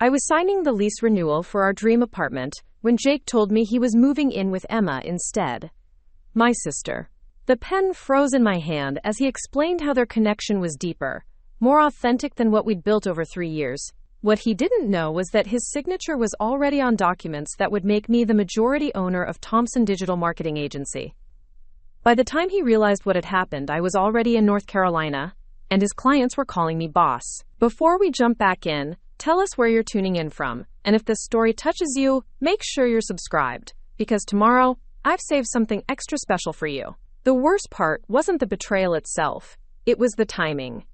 I was signing the lease renewal for our dream apartment when Jake told me he was moving in with Emma instead. My sister. The pen froze in my hand as he explained how their connection was deeper, more authentic than what we'd built over 3 years. What he didn't know was that his signature was already on documents that would make me the majority owner of Thompson Digital Marketing Agency. By the time he realized what had happened, I was already in North Carolina, and his clients were calling me boss. Before we jump back in, tell us where you're tuning in from, and if this story touches you, make sure you're subscribed, because tomorrow, I've saved something extra special for you. The worst part wasn't the betrayal itself, it was the timing.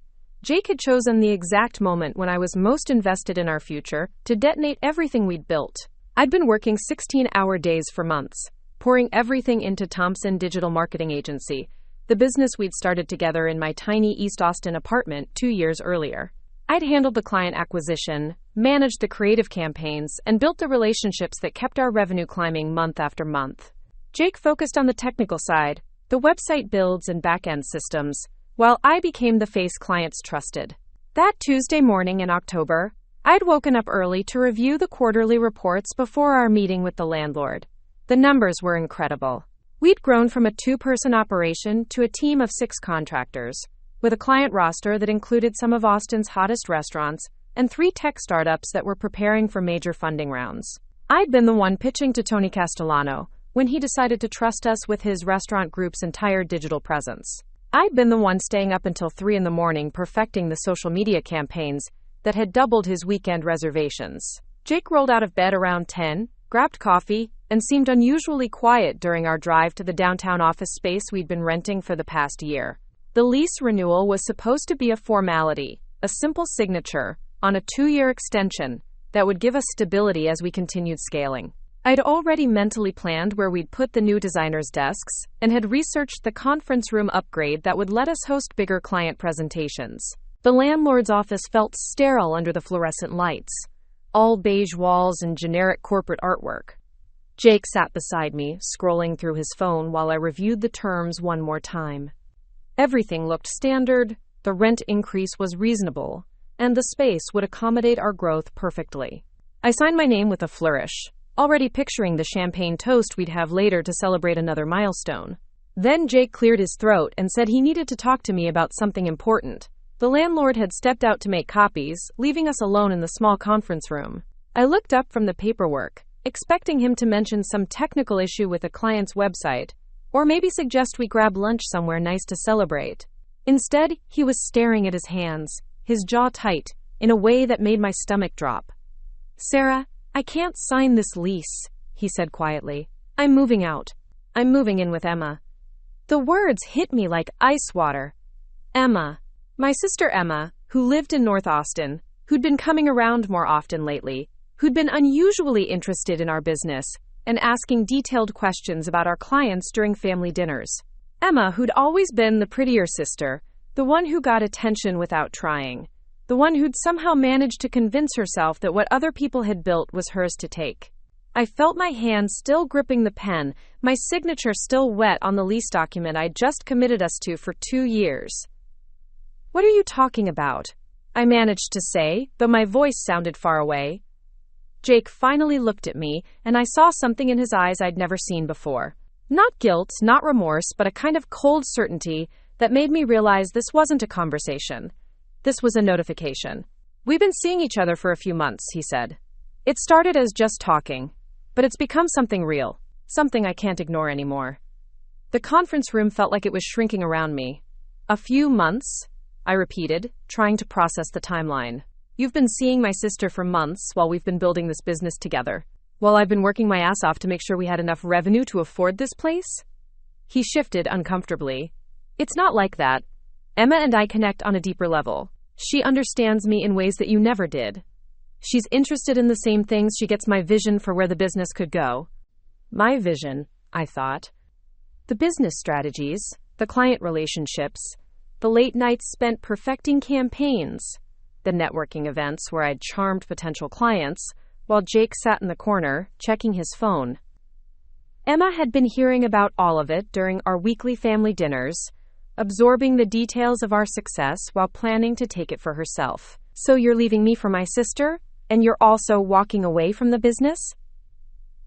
Jake had chosen the exact moment when I was most invested in our future to detonate everything we'd built. I'd been working 16-hour days for months, pouring everything into Thompson Digital Marketing Agency, the business we'd started together in my tiny East Austin apartment 2 years earlier. I'd handled the client acquisition, managed the creative campaigns, and built the relationships that kept our revenue climbing month after month. Jake focused on the technical side, the website builds and back-end systems, while I became the face clients trusted. That Tuesday morning in October, I'd woken up early to review the quarterly reports before our meeting with the landlord. The numbers were incredible. We'd grown from a 2-person operation to a team of 6 contractors, with a client roster that included some of Austin's hottest restaurants and 3 tech startups that were preparing for major funding rounds. I'd been the one pitching to Tony Castellano when he decided to trust us with his restaurant group's entire digital presence. I'd been the one staying up until 3 a.m. perfecting the social media campaigns that had doubled his weekend reservations. Jake rolled out of bed around 10, grabbed coffee, and seemed unusually quiet during our drive to the downtown office space we'd been renting for the past year. The lease renewal was supposed to be a formality, a simple signature on a 2-year extension that would give us stability as we continued scaling. I'd already mentally planned where we'd put the new designers' desks and had researched the conference room upgrade that would let us host bigger client presentations. The landlord's office felt sterile under the fluorescent lights, all beige walls and generic corporate artwork. Jake sat beside me, scrolling through his phone while I reviewed the terms one more time. Everything looked standard, the rent increase was reasonable, and the space would accommodate our growth perfectly. I signed my name with a flourish, already picturing the champagne toast we'd have later to celebrate another milestone. Then Jake cleared his throat and said he needed to talk to me about something important. The landlord had stepped out to make copies, leaving us alone in the small conference room. I looked up from the paperwork, expecting him to mention some technical issue with a client's website, or maybe suggest we grab lunch somewhere nice to celebrate. Instead, he was staring at his hands, his jaw tight, in a way that made my stomach drop. "Sarah, I can't sign this lease," he said quietly. "I'm moving out. I'm moving in with Emma." The words hit me like ice water. Emma. My sister Emma, who lived in North Austin, who'd been coming around more often lately, who'd been unusually interested in our business and asking detailed questions about our clients during family dinners. Emma, who'd always been the prettier sister, the one who got attention without trying. The one who'd somehow managed to convince herself that what other people had built was hers to take. I felt my hand still gripping the pen, my signature still wet on the lease document I'd just committed us to for 2 years. "What are you talking about?" I managed to say, though my voice sounded far away. Jake finally looked at me, and I saw something in his eyes I'd never seen before. Not guilt, not remorse, but a kind of cold certainty that made me realize this wasn't a conversation. This was a notification. "We've been seeing each other for a few months," he said. "It started as just talking, but it's become something real, something I can't ignore anymore." The conference room felt like it was shrinking around me. "A few months?" I repeated, trying to process the timeline. "You've been seeing my sister for months while we've been building this business together, while I've been working my ass off to make sure we had enough revenue to afford this place?" He shifted uncomfortably. "It's not like that. Emma and I connect on a deeper level. She understands me in ways that you never did. She's interested in the same things. She gets my vision for where the business could go." My vision, I thought. The business strategies, the client relationships, the late nights spent perfecting campaigns, the networking events where I'd charmed potential clients, while Jake sat in the corner, checking his phone. Emma had been hearing about all of it during our weekly family dinners, absorbing the details of our success while planning to take it for herself. "So you're leaving me for my sister?" And you're also walking away from the business?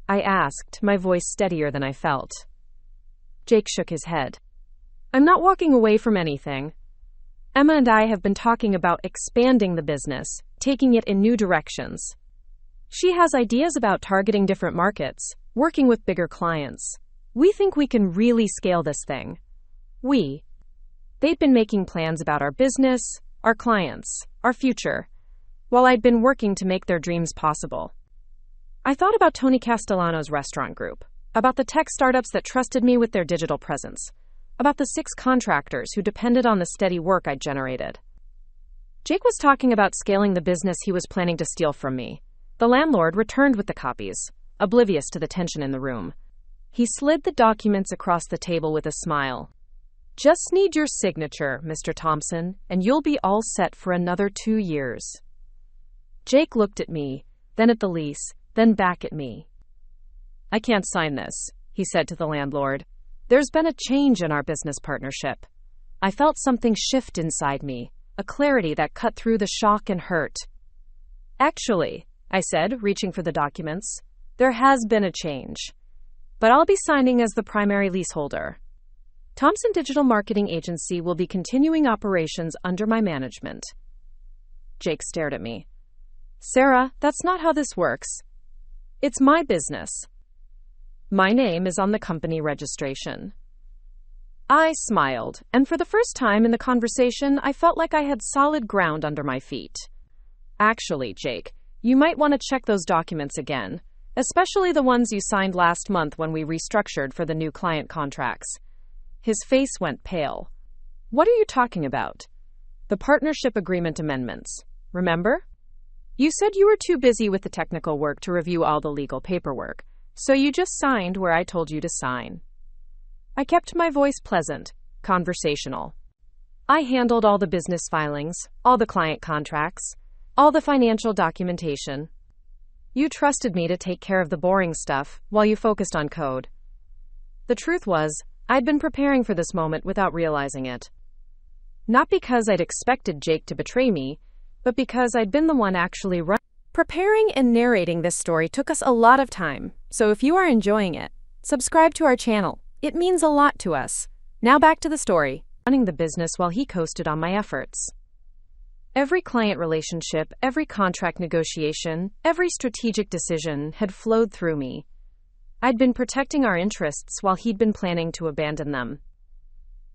I asked, my voice steadier than I felt. Jake shook his head. I'm not walking away from anything. Emma and I have been talking about expanding the business, taking it in new directions. She has ideas about targeting different markets, working with bigger clients. We think we can really scale this thing. They'd been making plans about our business, our clients, our future, while I'd been working to make their dreams possible. I thought about Tony Castellano's restaurant group, about the tech startups that trusted me with their digital presence, about the 6 contractors who depended on the steady work I'd generated. Jake was talking about scaling the business he was planning to steal from me. The landlord returned with the copies, oblivious to the tension in the room. He slid the documents across the table with a smile. Just need your signature, Mr. Thompson, and you'll be all set for another 2 years. Jake looked at me, then at the lease, then back at me. I can't sign this, he said to the landlord. There's been a change in our business partnership. I felt something shift inside me, a clarity that cut through the shock and hurt. Actually, I said, reaching for the documents, there has been a change. But I'll be signing as the primary leaseholder. Thompson Digital Marketing Agency will be continuing operations under my management. Jake stared at me. Sarah, that's not how this works. It's my business. My name is on the company registration. I smiled, and for the first time in the conversation, I felt like I had solid ground under my feet. Actually, Jake, you might want to check those documents again, especially the ones you signed last month when we restructured for the new client contracts. His face went pale. What are you talking about? The partnership agreement amendments. Remember? You said you were too busy with the technical work to review all the legal paperwork, so you just signed where I told you to sign. I kept my voice pleasant, conversational. I handled all the business filings, all the client contracts, all the financial documentation. You trusted me to take care of the boring stuff while you focused on code. The truth was, I'd been preparing for this moment without realizing it. Not because I'd expected Jake to betray me, but because I'd been the one actually running. Preparing and narrating this story took us a lot of time, so if you are enjoying it, subscribe to our channel. It means a lot to us. Now back to the story. Running the business while he coasted on my efforts. Every client relationship, every contract negotiation, every strategic decision had flowed through me. I'd been protecting our interests while he'd been planning to abandon them.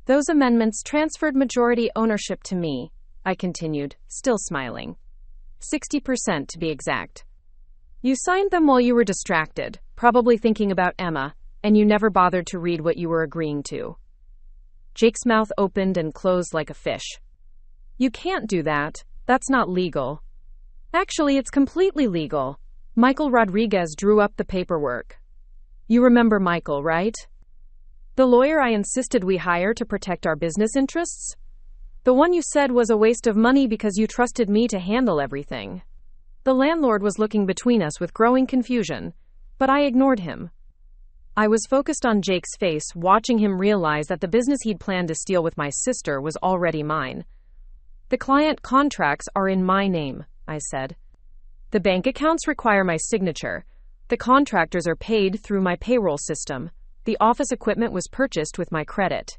Those amendments transferred majority ownership to me, I continued, still smiling. 60% to be exact. You signed them while you were distracted, probably thinking about Emma, and you never bothered to read what you were agreeing to. Jake's mouth opened and closed like a fish. You can't do that. That's not legal. Actually, it's completely legal. Michael Rodriguez drew up the paperwork. You remember Michael, right? The lawyer I insisted we hire to protect our business interests? The one you said was a waste of money because you trusted me to handle everything. The landlord was looking between us with growing confusion, but I ignored him. I was focused on Jake's face, watching him realize that the business he'd planned to steal with my sister was already mine. The client contracts are in my name, I said. The bank accounts require my signature. The contractors are paid through my payroll system. The office equipment was purchased with my credit.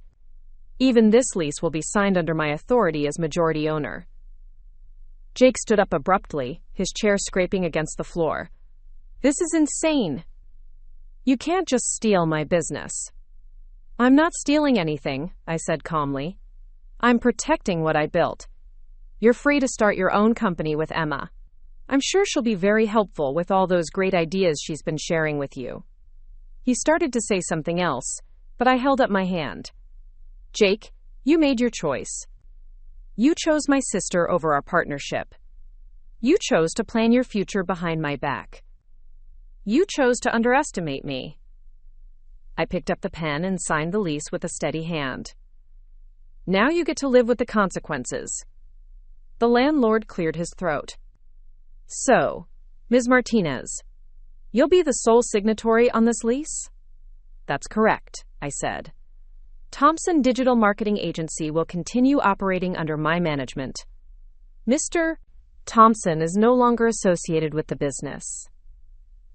Even this lease will be signed under my authority as majority owner. Jake stood up abruptly, his chair scraping against the floor. This is insane. You can't just steal my business. I'm not stealing anything, I said calmly. I'm protecting what I built. You're free to start your own company with Emma. I'm sure she'll be very helpful with all those great ideas she's been sharing with you. He started to say something else, but I held up my hand. Jake, you made your choice. You chose my sister over our partnership. You chose to plan your future behind my back. You chose to underestimate me. I picked up the pen and signed the lease with a steady hand. Now you get to live with the consequences. The landlord cleared his throat. So, Ms. Martinez, you'll be the sole signatory on this lease? That's correct, I said. Thompson Digital Marketing Agency will continue operating under my management. Mr. Thompson is no longer associated with the business.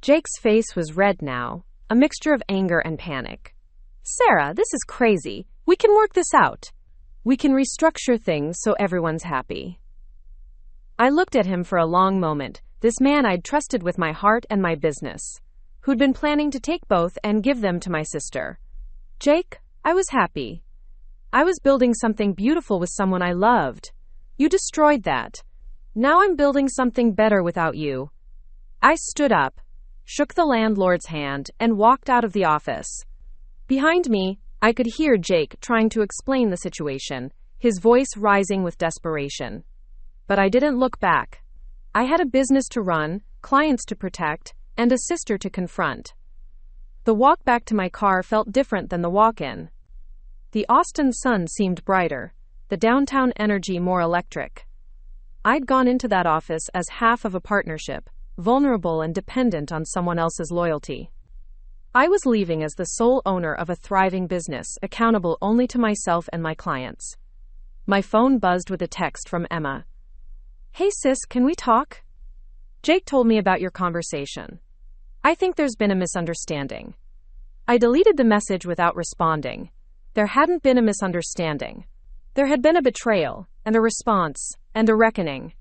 Jake's face was red now, a mixture of anger and panic. Sarah, this is crazy. We can work this out. We can restructure things so everyone's happy. I looked at him for a long moment, this man I'd trusted with my heart and my business, who'd been planning to take both and give them to my sister. Jake, I was happy. I was building something beautiful with someone I loved. You destroyed that. Now I'm building something better without you. I stood up, shook the landlord's hand, and walked out of the office. Behind me, I could hear Jake trying to explain the situation, his voice rising with desperation. But I didn't look back. I had a business to run, clients to protect, and a sister to confront. The walk back to my car felt different than the walk-in. The Austin sun seemed brighter, the downtown energy more electric. I'd gone into that office as half of a partnership, vulnerable and dependent on someone else's loyalty. I was leaving as the sole owner of a thriving business, accountable only to myself and my clients. My phone buzzed with a text from Emma. Hey sis, can we talk? Jake told me about your conversation. I think there's been a misunderstanding. I deleted the message without responding. There hadn't been a misunderstanding. There had been a betrayal, and a response, and a reckoning.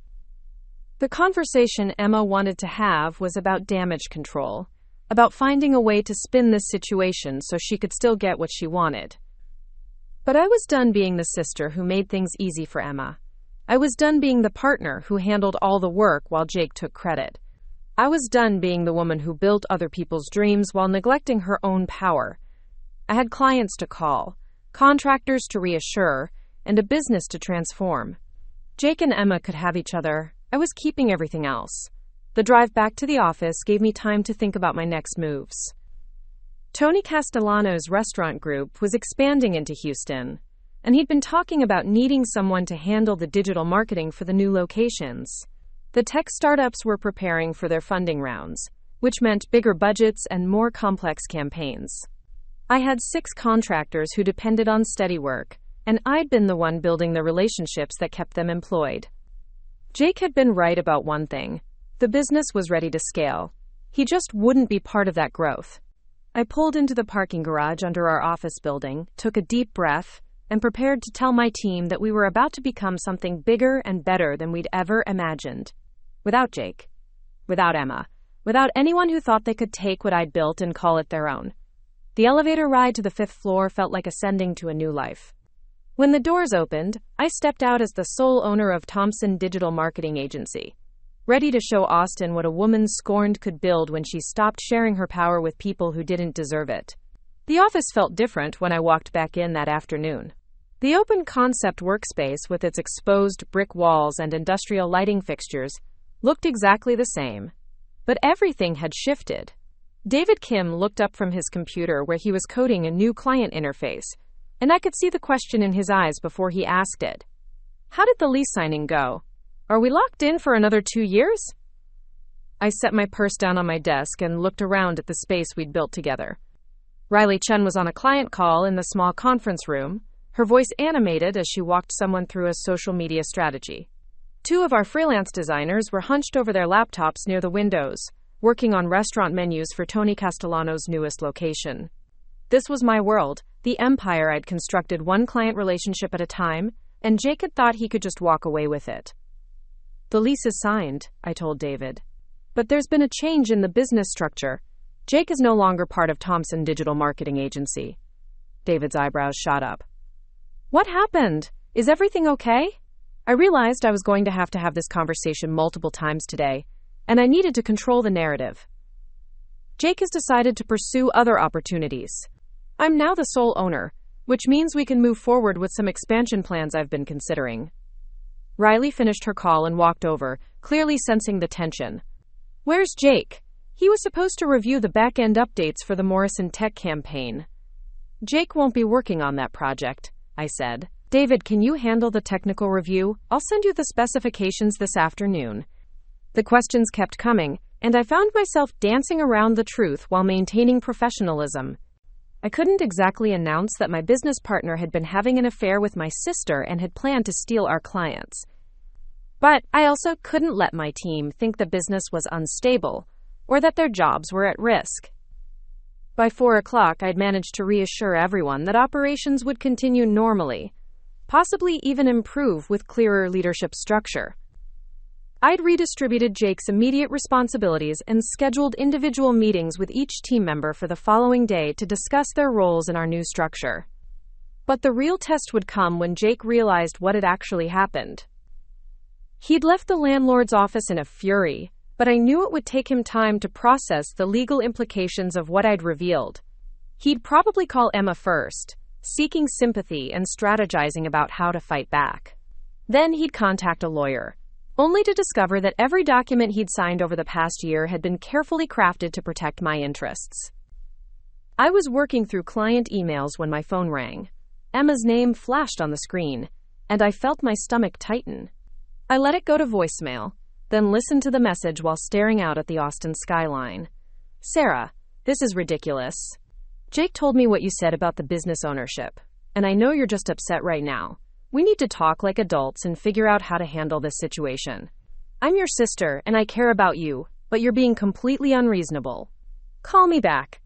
The conversation Emma wanted to have was about damage control, about finding a way to spin this situation so she could still get what she wanted. But I was done being the sister who made things easy for Emma. I was done being the partner who handled all the work while Jake took credit. I was done being the woman who built other people's dreams while neglecting her own power. I had clients to call, contractors to reassure, and a business to transform. Jake and Emma could have each other. I was keeping everything else. The drive back to the office gave me time to think about my next moves. Tony Castellano's restaurant group was expanding into Houston, and he'd been talking about needing someone to handle the digital marketing for the new locations. The tech startups were preparing for their funding rounds, which meant bigger budgets and more complex campaigns. I had 6 contractors who depended on steady work, and I'd been the one building the relationships that kept them employed. Jake had been right about one thing. The business was ready to scale. He just wouldn't be part of that growth. I pulled into the parking garage under our office building, took a deep breath, and prepared to tell my team that we were about to become something bigger and better than we'd ever imagined. Without Jake. Without Emma. Without anyone who thought they could take what I'd built and call it their own. The elevator ride to the 5th floor felt like ascending to a new life. When the doors opened, I stepped out as the sole owner of Thompson Digital Marketing Agency, ready to show Austin what a woman scorned could build when she stopped sharing her power with people who didn't deserve it. The office felt different when I walked back in that afternoon. The open concept workspace with its exposed brick walls and industrial lighting fixtures looked exactly the same. But everything had shifted. David Kim looked up from his computer where he was coding a new client interface, and I could see the question in his eyes before he asked it. How did the lease signing go? Are we locked in for another 2 years? I set my purse down on my desk and looked around at the space we'd built together. Riley Chen was on a client call in the small conference room, her voice animated as she walked someone through a social media strategy. 2 of our freelance designers were hunched over their laptops near the windows, working on restaurant menus for Tony Castellano's newest location. This was my world, the empire I'd constructed one client relationship at a time, and Jake had thought he could just walk away with it. The lease is signed, I told David. But there's been a change in the business structure. Jake is no longer part of Thompson Digital Marketing Agency. David's eyebrows shot up. What happened? Is everything okay? I realized I was going to have this conversation multiple times today, and I needed to control the narrative. Jake has decided to pursue other opportunities. I'm now the sole owner, which means we can move forward with some expansion plans I've been considering. Riley finished her call and walked over, clearly sensing the tension. Where's Jake? He was supposed to review the back-end updates for the Morrison Tech campaign. Jake won't be working on that project, I said. David, can you handle the technical review? I'll send you the specifications this afternoon. The questions kept coming, and I found myself dancing around the truth while maintaining professionalism. I couldn't exactly announce that my business partner had been having an affair with my sister and had planned to steal our clients. But I also couldn't let my team think the business was unstable or that their jobs were at risk. By 4 o'clock, I'd managed to reassure everyone that operations would continue normally, possibly even improve with clearer leadership structure. I'd redistributed Jake's immediate responsibilities and scheduled individual meetings with each team member for the following day to discuss their roles in our new structure. But the real test would come when Jake realized what had actually happened. He'd left the landlord's office in a fury, but I knew it would take him time to process the legal implications of what I'd revealed. He'd probably call Emma first, seeking sympathy and strategizing about how to fight back. Then he'd contact a lawyer, only to discover that every document he'd signed over the past year had been carefully crafted to protect my interests. I was working through client emails when my phone rang. Emma's name flashed on the screen, and I felt my stomach tighten. I let it go to voicemail, then listened to the message while staring out at the Austin skyline. "Sarah, this is ridiculous. Jake told me what you said about the business ownership, and I know you're just upset right now. We need to talk like adults and figure out how to handle this situation. I'm your sister, and I care about you, but you're being completely unreasonable. Call me back."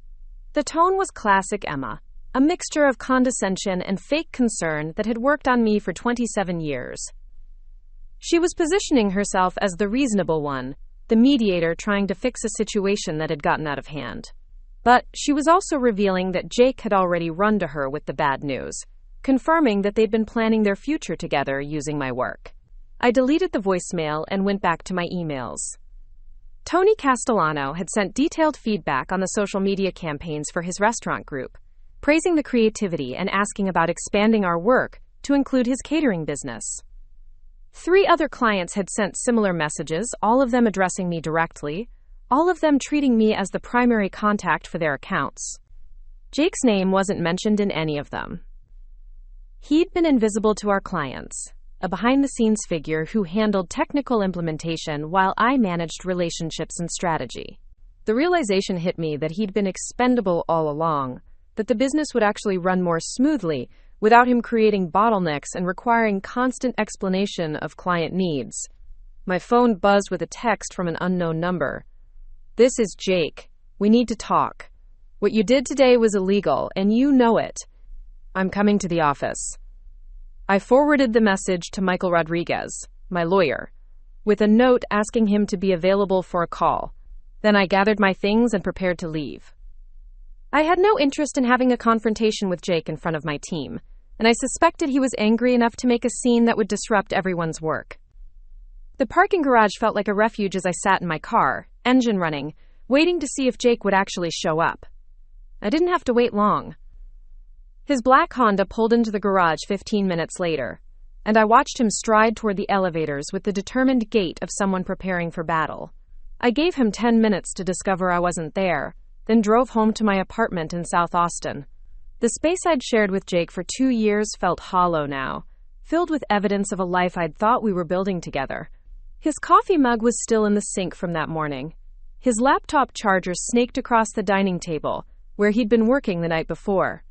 The tone was classic Emma, a mixture of condescension and fake concern that had worked on me for 27 years. She was positioning herself as the reasonable one, the mediator trying to fix a situation that had gotten out of hand. But she was also revealing that Jake had already run to her with the bad news, confirming that they'd been planning their future together using my work. I deleted the voicemail and went back to my emails. Tony Castellano had sent detailed feedback on the social media campaigns for his restaurant group, praising the creativity and asking about expanding our work to include his catering business. 3 other clients had sent similar messages, all of them addressing me directly, all of them treating me as the primary contact for their accounts. Jake's name wasn't mentioned in any of them. He'd been invisible to our clients, a behind-the-scenes figure who handled technical implementation while I managed relationships and strategy. The realization hit me that he'd been expendable all along, that the business would actually run more smoothly without him creating bottlenecks and requiring constant explanation of client needs. My phone buzzed with a text from an unknown number. "This is Jake. We need to talk. What you did today was illegal, and you know it. I'm coming to the office." I forwarded the message to Michael Rodriguez, my lawyer, with a note asking him to be available for a call. Then I gathered my things and prepared to leave. I had no interest in having a confrontation with Jake in front of my team, and I suspected he was angry enough to make a scene that would disrupt everyone's work. The parking garage felt like a refuge as I sat in my car, engine running, waiting to see if Jake would actually show up. I didn't have to wait long. His black Honda pulled into the garage 15 minutes later, and I watched him stride toward the elevators with the determined gait of someone preparing for battle. I gave him 10 minutes to discover I wasn't there, then drove home to my apartment in South Austin. The space I'd shared with Jake for 2 years felt hollow now, filled with evidence of a life I'd thought we were building together. His coffee mug was still in the sink from that morning. His laptop charger snaked across the dining table, where he'd been working the night before.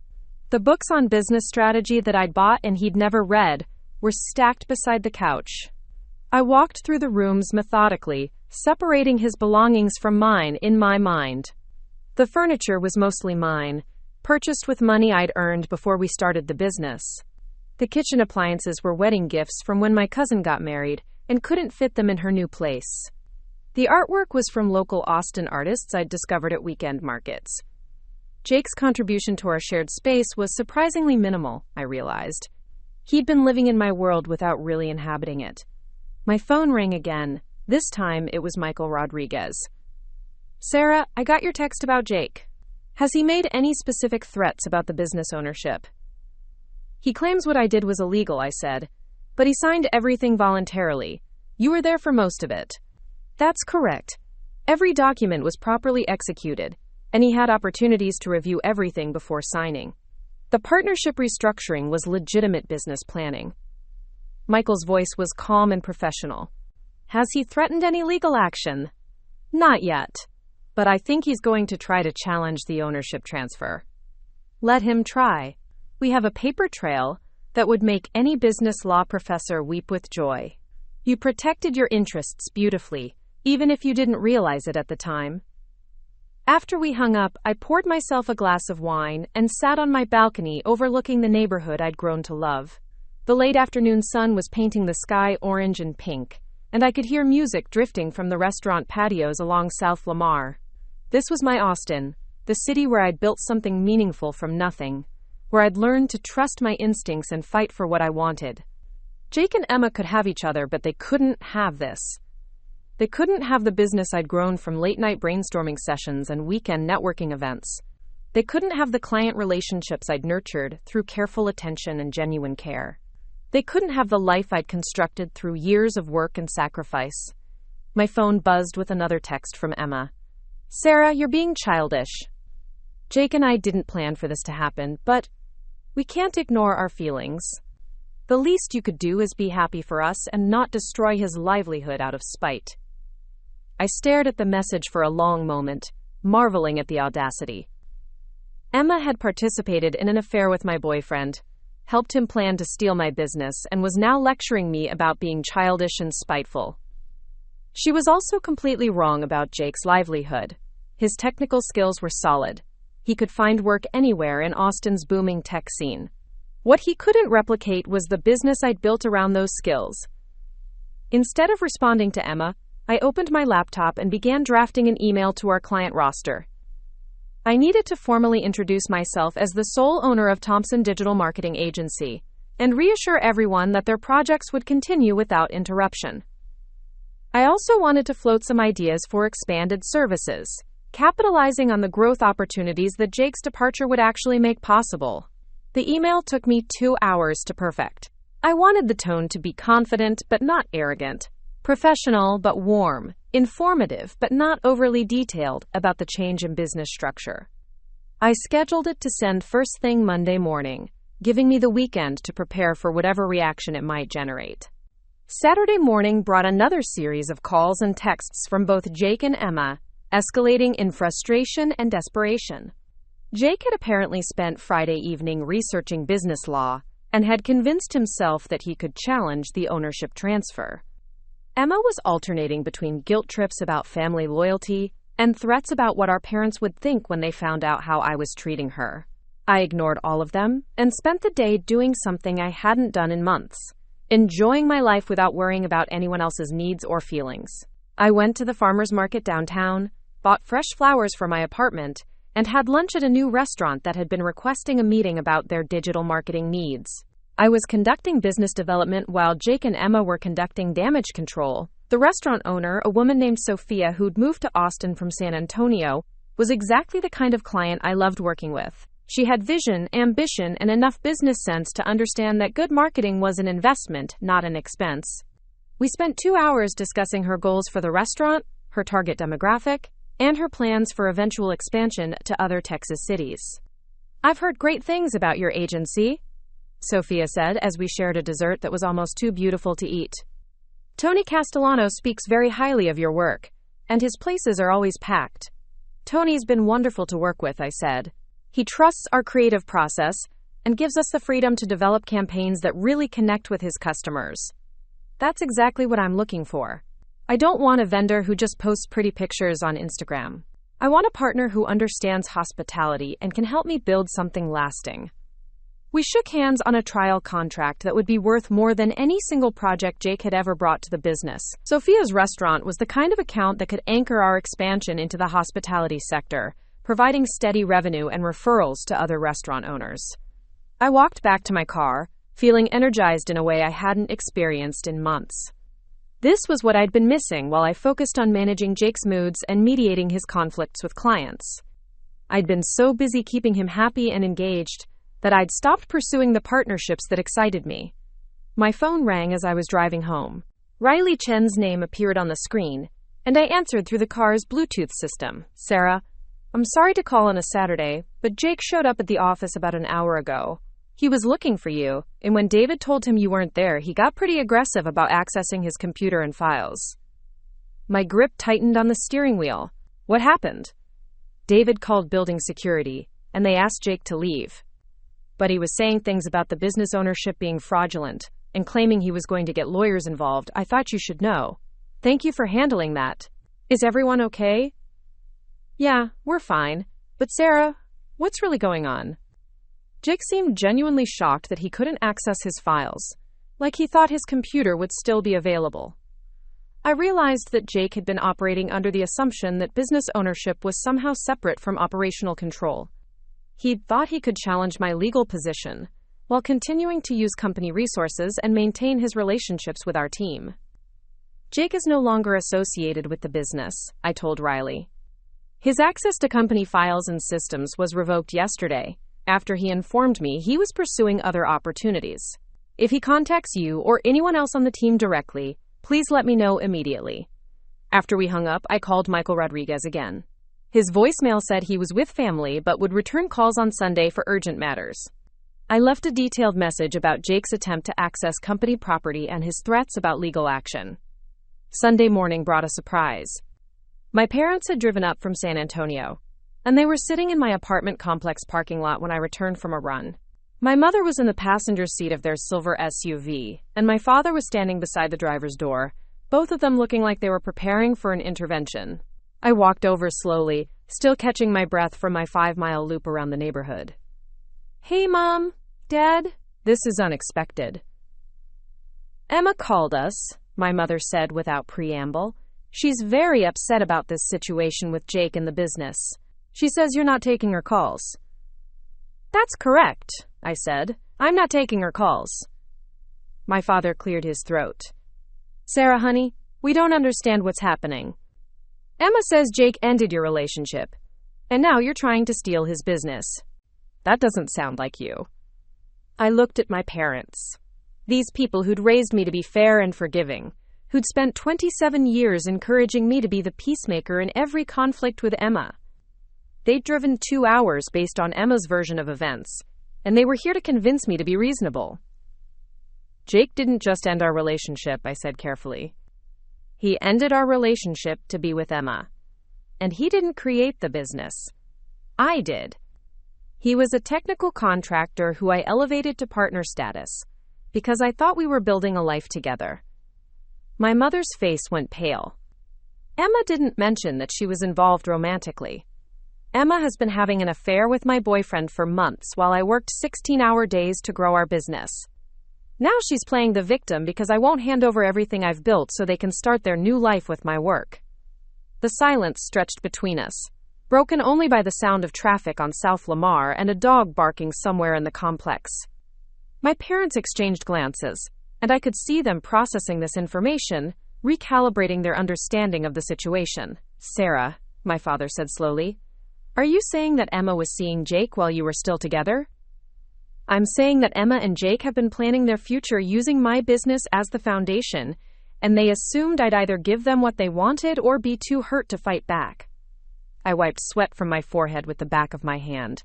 The books on business strategy that I'd bought and he'd never read were stacked beside the couch. I walked through the rooms methodically, separating his belongings from mine in my mind. The furniture was mostly mine, purchased with money I'd earned before we started the business. The kitchen appliances were wedding gifts from when my cousin got married and couldn't fit them in her new place. The artwork was from local Austin artists I'd discovered at weekend markets. Jake's contribution to our shared space was surprisingly minimal, I realized. He'd been living in my world without really inhabiting it. My phone rang again. This time it was Michael Rodriguez. "Sarah, I got your text about Jake. Has he made any specific threats about the business ownership?" "He claims what I did was illegal," I said, "but he signed everything voluntarily. You were there for most of it." "That's correct. Every document was properly executed, and he had opportunities to review everything before signing. The partnership restructuring was legitimate business planning." Michael's voice was calm and professional. "Has he threatened any legal action?" "Not yet, but I think he's going to try to challenge the ownership transfer." "Let him try. We have a paper trail that would make any business law professor weep with joy." You protected your interests beautifully, even if you didn't realize it at the time. After we hung up, I poured myself a glass of wine and sat on my balcony overlooking the neighborhood I'd grown to love. The late afternoon sun was painting the sky orange and pink, and I could hear music drifting from the restaurant patios along South Lamar. This was my Austin, the city where I'd built something meaningful from nothing, where I'd learned to trust my instincts and fight for what I wanted. Jake and Emma could have each other, but they couldn't have this. They couldn't have the business I'd grown from late-night brainstorming sessions and weekend networking events. They couldn't have the client relationships I'd nurtured through careful attention and genuine care. They couldn't have the life I'd constructed through years of work and sacrifice. My phone buzzed with another text from Emma. "Sarah, you're being childish." Jake and I didn't plan for this to happen, but we can't ignore our feelings. The least you could do is be happy for us and not destroy his livelihood out of spite. I stared at the message for a long moment, marveling at the audacity. Emma had participated in an affair with my boyfriend, helped him plan to steal my business, and was now lecturing me about being childish and spiteful. She was also completely wrong about Jake's livelihood. His technical skills were solid. He could find work anywhere in Austin's booming tech scene. What he couldn't replicate was the business I'd built around those skills. Instead of responding to Emma, I opened my laptop and began drafting an email to our client roster. I needed to formally introduce myself as the sole owner of Thompson Digital Marketing Agency and reassure everyone that their projects would continue without interruption. I also wanted to float some ideas for expanded services, capitalizing on the growth opportunities that Jake's departure would actually make possible. The email took me 2 hours to perfect. I wanted the tone to be confident but not arrogant, professional but warm, informative but not overly detailed about the change in business structure. I scheduled it to send first thing Monday morning, giving me the weekend to prepare for whatever reaction it might generate. Saturday morning brought another series of calls and texts from both Jake and Emma, escalating in frustration and desperation. Jake had apparently spent Friday evening researching business law and had convinced himself that he could challenge the ownership transfer. Emma was alternating between guilt trips about family loyalty and threats about what our parents would think when they found out how I was treating her. I ignored all of them and spent the day doing something I hadn't done in months, enjoying my life without worrying about anyone else's needs or feelings. I went to the farmer's market downtown, bought fresh flowers for my apartment, and had lunch at a new restaurant that had been requesting a meeting about their digital marketing needs. I was conducting business development while Jake and Emma were conducting damage control. The restaurant owner, a woman named Sophia who'd moved to Austin from San Antonio, was exactly the kind of client I loved working with. She had vision, ambition, and enough business sense to understand that good marketing was an investment, not an expense. We spent 2 hours discussing her goals for the restaurant, her target demographic, and her plans for eventual expansion to other Texas cities. "I've heard great things about your agency," Sophia said as we shared a dessert that was almost too beautiful to eat. "Tony Castellano speaks very highly of your work, and his places are always packed." "Tony's been wonderful to work with," I said. "He trusts our creative process and gives us the freedom to develop campaigns that really connect with his customers." "That's exactly what I'm looking for. I don't want a vendor who just posts pretty pictures on Instagram. I want a partner who understands hospitality and can help me build something lasting." We shook hands on a trial contract that would be worth more than any single project Jake had ever brought to the business. Sophia's restaurant was the kind of account that could anchor our expansion into the hospitality sector, providing steady revenue and referrals to other restaurant owners. I walked back to my car, feeling energized in a way I hadn't experienced in months. This was what I'd been missing while I focused on managing Jake's moods and mediating his conflicts with clients. I'd been so busy keeping him happy and engaged that I'd stopped pursuing the partnerships that excited me. My phone rang as I was driving home. Riley Chen's name appeared on the screen, and I answered through the car's Bluetooth system. "Sarah, I'm sorry to call on a Saturday, but Jake showed up at the office about an hour ago. He was looking for you, and when David told him you weren't there, he got pretty aggressive about accessing his computer and files." My grip tightened on the steering wheel. "What happened?" "David called building security, and they asked Jake to leave. But he was saying things about the business ownership being fraudulent, and claiming he was going to get lawyers involved. I thought you should know. Thank you for handling that. Is everyone okay? Yeah, we're fine. But Sarah, what's really going on? Jake seemed genuinely shocked that he couldn't access his files, like he thought his computer would still be available. I realized that Jake had been operating under the assumption that business ownership was somehow separate from operational control. He thought he could challenge my legal position, while continuing to use company resources and maintain his relationships with our team. Jake is no longer associated with the business, I told Riley. His access to company files and systems was revoked yesterday, after he informed me he was pursuing other opportunities. If he contacts you or anyone else on the team directly, please let me know immediately. After we hung up, I called Michael Rodriguez again. His voicemail said he was with family but would return calls on Sunday for urgent matters. I left a detailed message about Jake's attempt to access company property and his threats about legal action. Sunday morning brought a surprise. My parents had driven up from San Antonio, and they were sitting in my apartment complex parking lot when I returned from a run. My mother was in the passenger seat of their silver SUV, and my father was standing beside the driver's door, both of them looking like they were preparing for an intervention. I walked over slowly, still catching my breath from my 5-mile loop around the neighborhood. Hey, Mom, Dad, this is unexpected. Emma called us, my mother said without preamble. She's very upset about this situation with Jake and the business. She says you're not taking her calls. That's correct, I said. I'm not taking her calls. My father cleared his throat. Sarah, honey, we don't understand what's happening. Emma says Jake ended your relationship, and now you're trying to steal his business. That doesn't sound like you. I looked at my parents. These people who'd raised me to be fair and forgiving, who'd spent 27 years encouraging me to be the peacemaker in every conflict with Emma. They'd driven 2 hours based on Emma's version of events, and they were here to convince me to be reasonable. Jake didn't just end our relationship, I said carefully. He ended our relationship to be with Emma. And he didn't create the business. I did. He was a technical contractor who I elevated to partner status, because I thought we were building a life together. My mother's face went pale. Emma didn't mention that she was involved romantically. Emma has been having an affair with my boyfriend for months while I worked 16-hour days to grow our business. Now she's playing the victim because I won't hand over everything I've built so they can start their new life with my work. The silence stretched between us, broken only by the sound of traffic on South Lamar and a dog barking somewhere in the complex. My parents exchanged glances, and I could see them processing this information, recalibrating their understanding of the situation. Sarah, my father said slowly, are you saying that Emma was seeing Jake while you were still together? I'm saying that Emma and Jake have been planning their future using my business as the foundation, and they assumed I'd either give them what they wanted or be too hurt to fight back. I wiped sweat from my forehead with the back of my hand.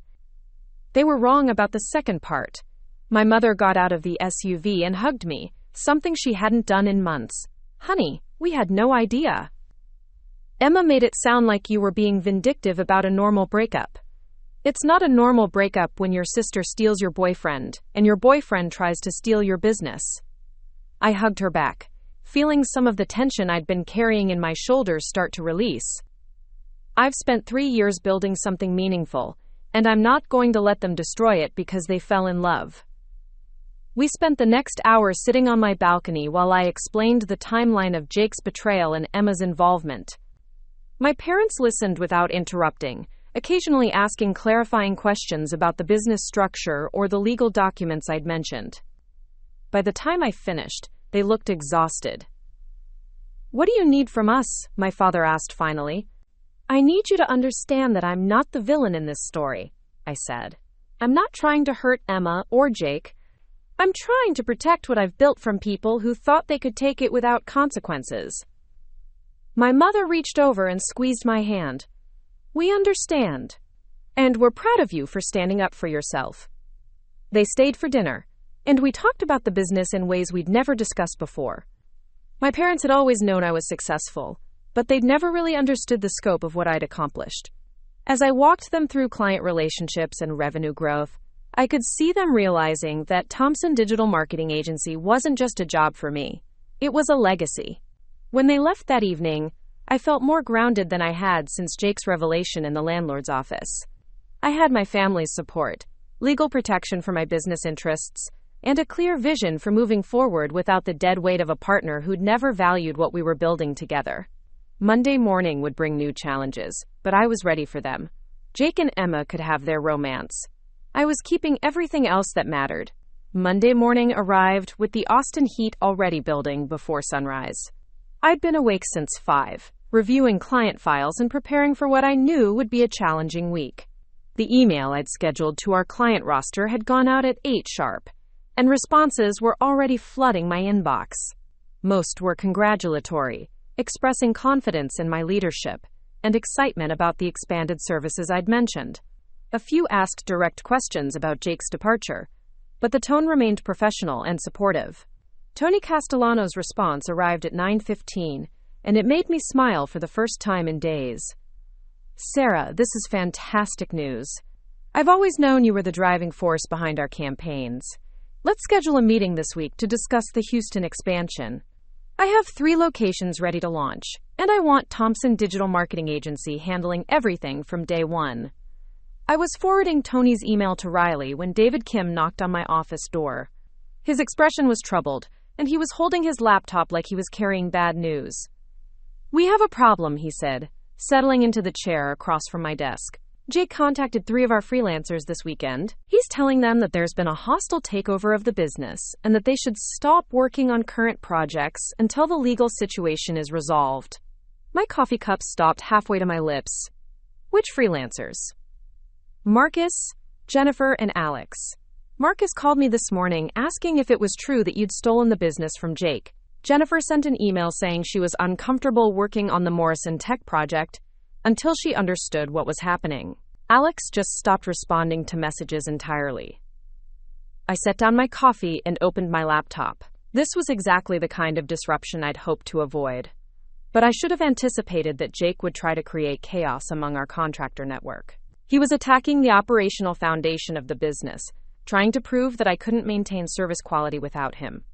They were wrong about the second part. My mother got out of the SUV and hugged me, something she hadn't done in months. Honey, we had no idea. Emma made it sound like you were being vindictive about a normal breakup. It's not a normal breakup when your sister steals your boyfriend, and your boyfriend tries to steal your business. I hugged her back, feeling some of the tension I'd been carrying in my shoulders start to release. I've spent 3 years building something meaningful, and I'm not going to let them destroy it because they fell in love. We spent the next hour sitting on my balcony while I explained the timeline of Jake's betrayal and Emma's involvement. My parents listened without interrupting, occasionally asking clarifying questions about the business structure or the legal documents I'd mentioned. By the time I finished, they looked exhausted. What do you need from us? My father asked finally. I need you to understand that I'm not the villain in this story, I said. I'm not trying to hurt Emma or Jake. I'm trying to protect what I've built from people who thought they could take it without consequences. My mother reached over and squeezed my hand. We understand. And we're proud of you for standing up for yourself. They stayed for dinner, and we talked about the business in ways we'd never discussed before. My parents had always known I was successful, but they'd never really understood the scope of what I'd accomplished. As I walked them through client relationships and revenue growth, I could see them realizing that Thompson Digital Marketing Agency wasn't just a job for me. It was a legacy. When they left that evening, I felt more grounded than I had since Jake's revelation in the landlord's office. I had my family's support, legal protection for my business interests, and a clear vision for moving forward without the dead weight of a partner who'd never valued what we were building together. Monday morning would bring new challenges, but I was ready for them. Jake and Emma could have their romance. I was keeping everything else that mattered. Monday morning arrived with the Austin heat already building before sunrise. I'd been awake since 5, reviewing client files and preparing for what I knew would be a challenging week. The email I'd scheduled to our client roster had gone out at 8 sharp, and responses were already flooding my inbox. Most were congratulatory, expressing confidence in my leadership and excitement about the expanded services I'd mentioned. A few asked direct questions about Jake's departure, but the tone remained professional and supportive. Tony Castellano's response arrived at 9:15, and it made me smile for the first time in days. "Sarah, this is fantastic news. I've always known you were the driving force behind our campaigns. Let's schedule a meeting this week to discuss the Houston expansion. I have 3 locations ready to launch, and I want Thompson Digital Marketing Agency handling everything from day one." I was forwarding Tony's email to Riley when David Kim knocked on my office door. His expression was troubled, and he was holding his laptop like he was carrying bad news. "We have a problem," he said, settling into the chair across from my desk. "Jake contacted 3 of our freelancers this weekend. He's telling them that there's been a hostile takeover of the business and that they should stop working on current projects until the legal situation is resolved." My coffee cup stopped halfway to my lips. "Which freelancers?" "Marcus, Jennifer, and Alex. Marcus called me this morning asking if it was true that you'd stolen the business from Jake. Jennifer sent an email saying she was uncomfortable working on the Morrison Tech project until she understood what was happening. Alex just stopped responding to messages entirely." I set down my coffee and opened my laptop. This was exactly the kind of disruption I'd hoped to avoid. But I should have anticipated that Jake would try to create chaos among our contractor network. He was attacking the operational foundation of the business, trying to prove that I couldn't maintain service quality without him.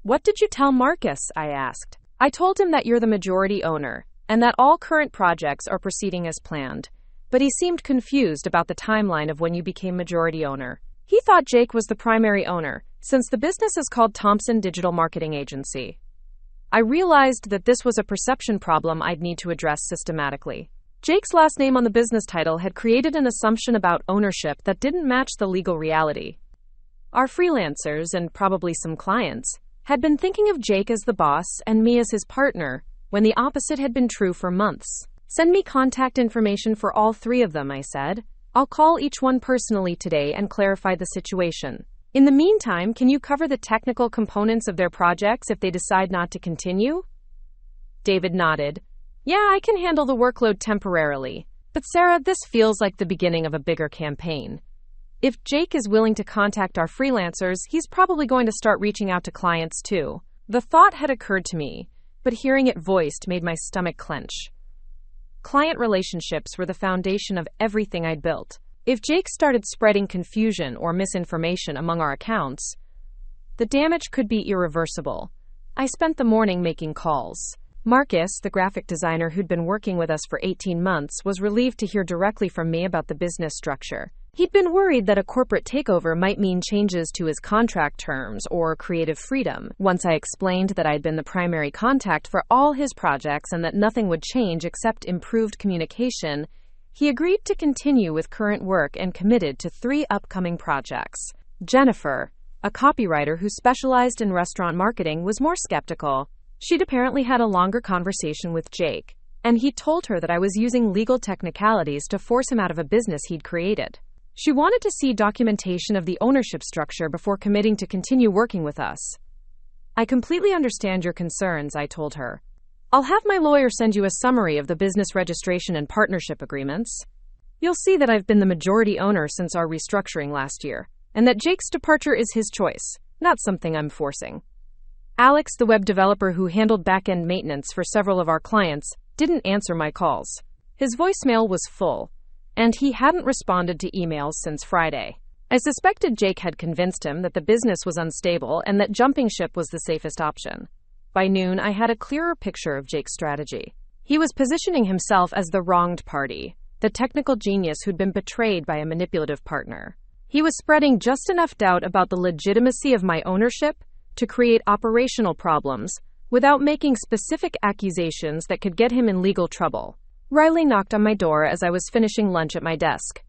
"What did you tell Marcus?" I asked. "I told him that you're the majority owner and that all current projects are proceeding as planned, but he seemed confused about the timeline of when you became majority owner. He thought Jake was the primary owner, since the business is called Thompson Digital Marketing Agency." I realized that this was a perception problem I'd need to address systematically. Jake's last name on the business title had created an assumption about ownership that didn't match the legal reality. Our freelancers, and probably some clients, had been thinking of Jake as the boss and me as his partner, when the opposite had been true for months. "Send me contact information for all 3 of them," I said. "I'll call each one personally today and clarify the situation. In the meantime, can you cover the technical components of their projects if they decide not to continue?" David nodded. "Yeah, I can handle the workload temporarily. But Sarah, this feels like the beginning of a bigger campaign. If Jake is willing to contact our freelancers, he's probably going to start reaching out to clients too." The thought had occurred to me, but hearing it voiced made my stomach clench. Client relationships were the foundation of everything I'd built. If Jake started spreading confusion or misinformation among our accounts, the damage could be irreversible. I spent the morning making calls. Marcus, the graphic designer who'd been working with us for 18 months, was relieved to hear directly from me about the business structure. He'd been worried that a corporate takeover might mean changes to his contract terms or creative freedom. Once I explained that I'd been the primary contact for all his projects and that nothing would change except improved communication, he agreed to continue with current work and committed to 3 upcoming projects. Jennifer, a copywriter who specialized in restaurant marketing, was more skeptical. She'd apparently had a longer conversation with Jake, and he told her that I was using legal technicalities to force him out of a business he'd created. She wanted to see documentation of the ownership structure before committing to continue working with us. "I completely understand your concerns," I told her. "I'll have my lawyer send you a summary of the business registration and partnership agreements. You'll see that I've been the majority owner since our restructuring last year, and that Jake's departure is his choice, not something I'm forcing." Alex, the web developer who handled back-end maintenance for several of our clients, didn't answer my calls. His voicemail was full, and he hadn't responded to emails since Friday. I suspected Jake had convinced him that the business was unstable and that jumping ship was the safest option. By noon, I had a clearer picture of Jake's strategy. He was positioning himself as the wronged party, the technical genius who'd been betrayed by a manipulative partner. He was spreading just enough doubt about the legitimacy of my ownership to create operational problems without making specific accusations that could get him in legal trouble. Riley knocked on my door as I was finishing lunch at my desk.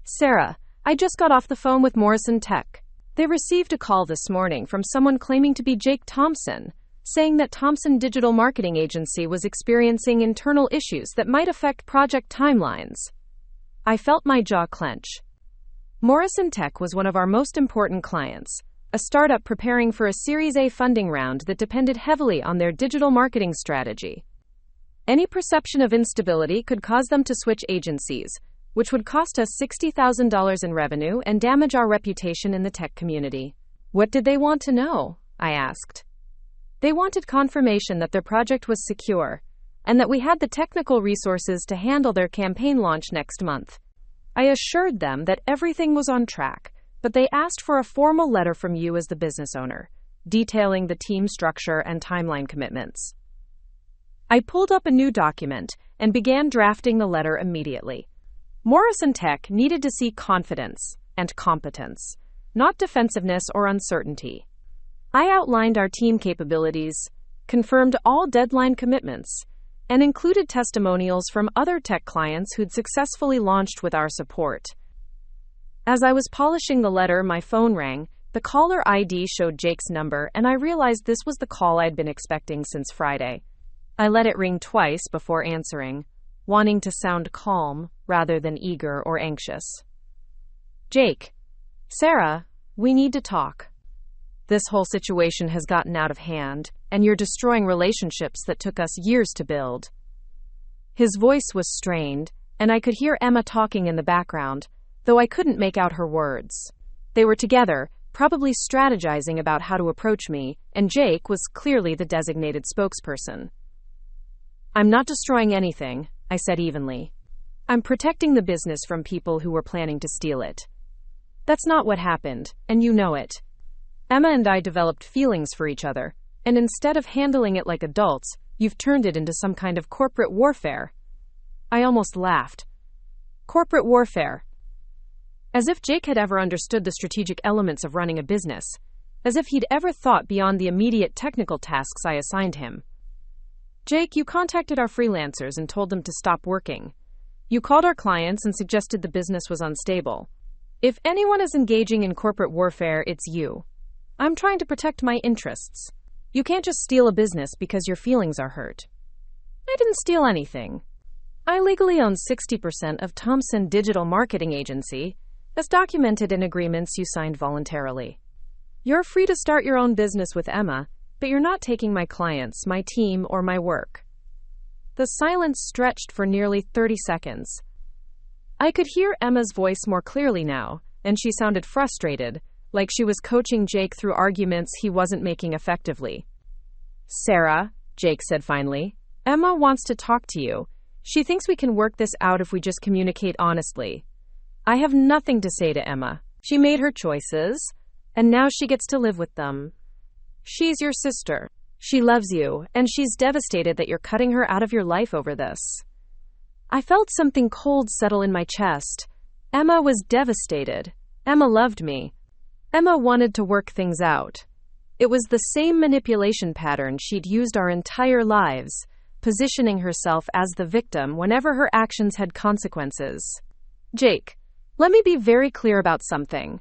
"Sarah, I just got off the phone with Morrison Tech. They received a call this morning from someone claiming to be Jake Thompson, saying that Thompson Digital Marketing Agency was experiencing internal issues that might affect project timelines." I felt my jaw clench. Morrison Tech was one of our most important clients, a startup preparing for a Series A funding round that depended heavily on their digital marketing strategy. Any perception of instability could cause them to switch agencies, which would cost us $60,000 in revenue and damage our reputation in the tech community. "What did they want to know?" I asked. "They wanted confirmation that their project was secure, and that we had the technical resources to handle their campaign launch next month." I assured them that everything was on track, but they asked for a formal letter from you as the business owner, detailing the team structure and timeline commitments. I pulled up a new document and began drafting the letter immediately. Morrison Tech needed to see confidence and competence, not defensiveness or uncertainty. I outlined our team capabilities, confirmed all deadline commitments, and included testimonials from other tech clients who'd successfully launched with our support. As I was polishing the letter, my phone rang. The caller ID showed Jake's number, and I realized this was the call I'd been expecting since Friday. I let it ring twice before answering, wanting to sound calm rather than eager or anxious. "Jake, Sarah, we need to talk. This whole situation has gotten out of hand, and you're destroying relationships that took us years to build." His voice was strained, and I could hear Emma talking in the background, though I couldn't make out her words. They were together, probably strategizing about how to approach me, and Jake was clearly the designated spokesperson. "I'm not destroying anything," I said evenly. "I'm protecting the business from people who were planning to steal it. That's not what happened, and you know it. Emma and I developed feelings for each other, and instead of handling it like adults, you've turned it into some kind of corporate warfare." I almost laughed. Corporate warfare. As if Jake had ever understood the strategic elements of running a business. As if he'd ever thought beyond the immediate technical tasks I assigned him. "Jake, you contacted our freelancers and told them to stop working. You called our clients and suggested the business was unstable. If anyone is engaging in corporate warfare, it's you. I'm trying to protect my interests. You can't just steal a business because your feelings are hurt." "I didn't steal anything. I legally own 60% of Thompson Digital Marketing Agency, as documented in agreements you signed voluntarily. You're free to start your own business with Emma, but you're not taking my clients, my team, or my work." The silence stretched for nearly 30 seconds. I could hear Emma's voice more clearly now, and she sounded frustrated, like she was coaching Jake through arguments he wasn't making effectively. "Sarah," Jake said finally, "Emma wants to talk to you. She thinks we can work this out if we just communicate honestly. I have nothing to say to Emma. She made her choices, and now she gets to live with them. She's your sister. She loves you, and she's devastated that you're cutting her out of your life over this." I felt something cold settle in my chest. Emma was devastated. Emma loved me. Emma wanted to work things out. It was the same manipulation pattern she'd used our entire lives, positioning herself as the victim whenever her actions had consequences. "Jake, let me be very clear about something.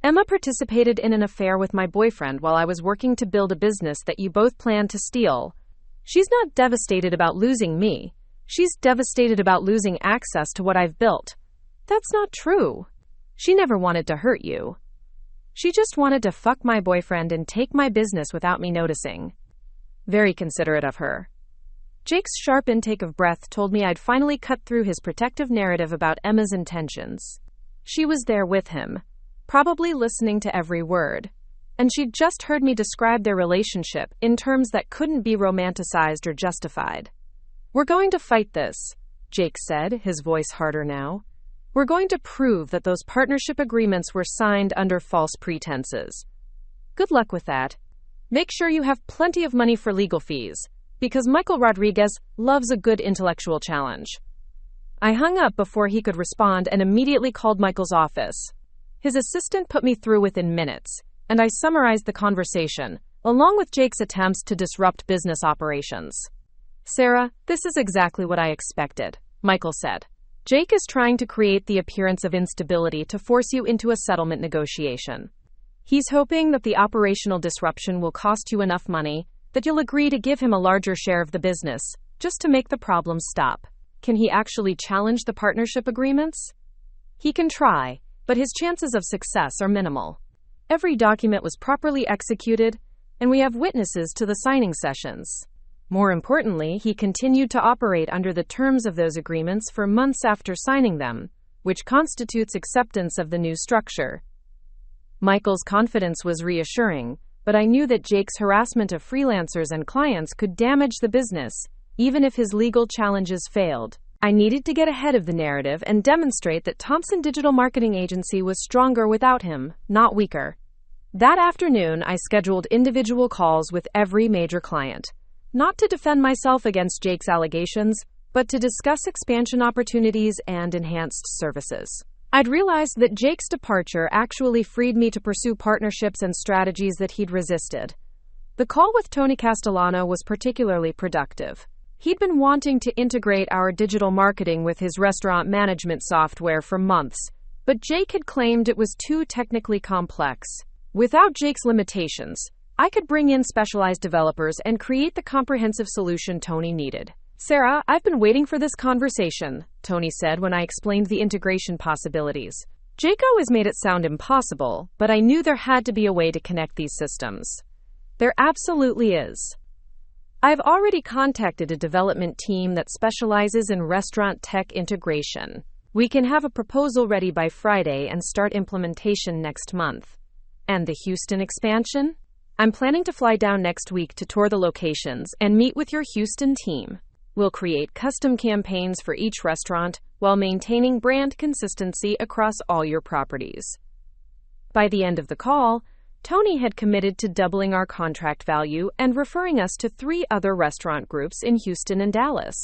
Emma participated in an affair with my boyfriend while I was working to build a business that you both planned to steal. She's not devastated about losing me. She's devastated about losing access to what I've built. That's not true. She never wanted to hurt you. She just wanted to fuck my boyfriend and take my business without me noticing." Very considerate of her. Jake's sharp intake of breath told me I'd finally cut through his protective narrative about Emma's intentions. She was there with him, probably listening to every word, and she'd just heard me describe their relationship in terms that couldn't be romanticized or justified. "We're going to fight this," Jake said, his voice harder now. We're going to prove that those partnership agreements were signed under false pretenses. Good luck with that. Make sure you have plenty of money for legal fees, because Michael Rodriguez loves a good intellectual challenge. I hung up before he could respond and immediately called Michael's office. His assistant put me through within minutes, and I summarized the conversation, along with Jake's attempts to disrupt business operations. Sarah, this is exactly what I expected, Michael said. Jake is trying to create the appearance of instability to force you into a settlement negotiation. He's hoping that the operational disruption will cost you enough money that you'll agree to give him a larger share of the business, just to make the problem stop. Can he actually challenge the partnership agreements? He can try, but his chances of success are minimal. Every document was properly executed, and we have witnesses to the signing sessions. More importantly, he continued to operate under the terms of those agreements for months after signing them, which constitutes acceptance of the new structure. Michael's confidence was reassuring, but I knew that Jake's harassment of freelancers and clients could damage the business, even if his legal challenges failed. I needed to get ahead of the narrative and demonstrate that Thompson Digital Marketing Agency was stronger without him, not weaker. That afternoon, I scheduled individual calls with every major client, not to defend myself against Jake's allegations, but to discuss expansion opportunities and enhanced services. I'd realized that Jake's departure actually freed me to pursue partnerships and strategies that he'd resisted. The call with Tony Castellano was particularly productive. He'd been wanting to integrate our digital marketing with his restaurant management software for months, but Jake had claimed it was too technically complex. Without Jake's limitations, I could bring in specialized developers and create the comprehensive solution Tony needed. Sarah, I've been waiting for this conversation, Tony said when I explained the integration possibilities. Jake always made it sound impossible, but I knew there had to be a way to connect these systems. There absolutely is. I've already contacted a development team that specializes in restaurant tech integration. We can have a proposal ready by Friday and start implementation next month. And the Houston expansion? I'm planning to fly down next week to tour the locations and meet with your Houston team. We'll create custom campaigns for each restaurant while maintaining brand consistency across all your properties. By the end of the call, Tony had committed to doubling our contract value and referring us to 3 other restaurant groups in Houston and Dallas.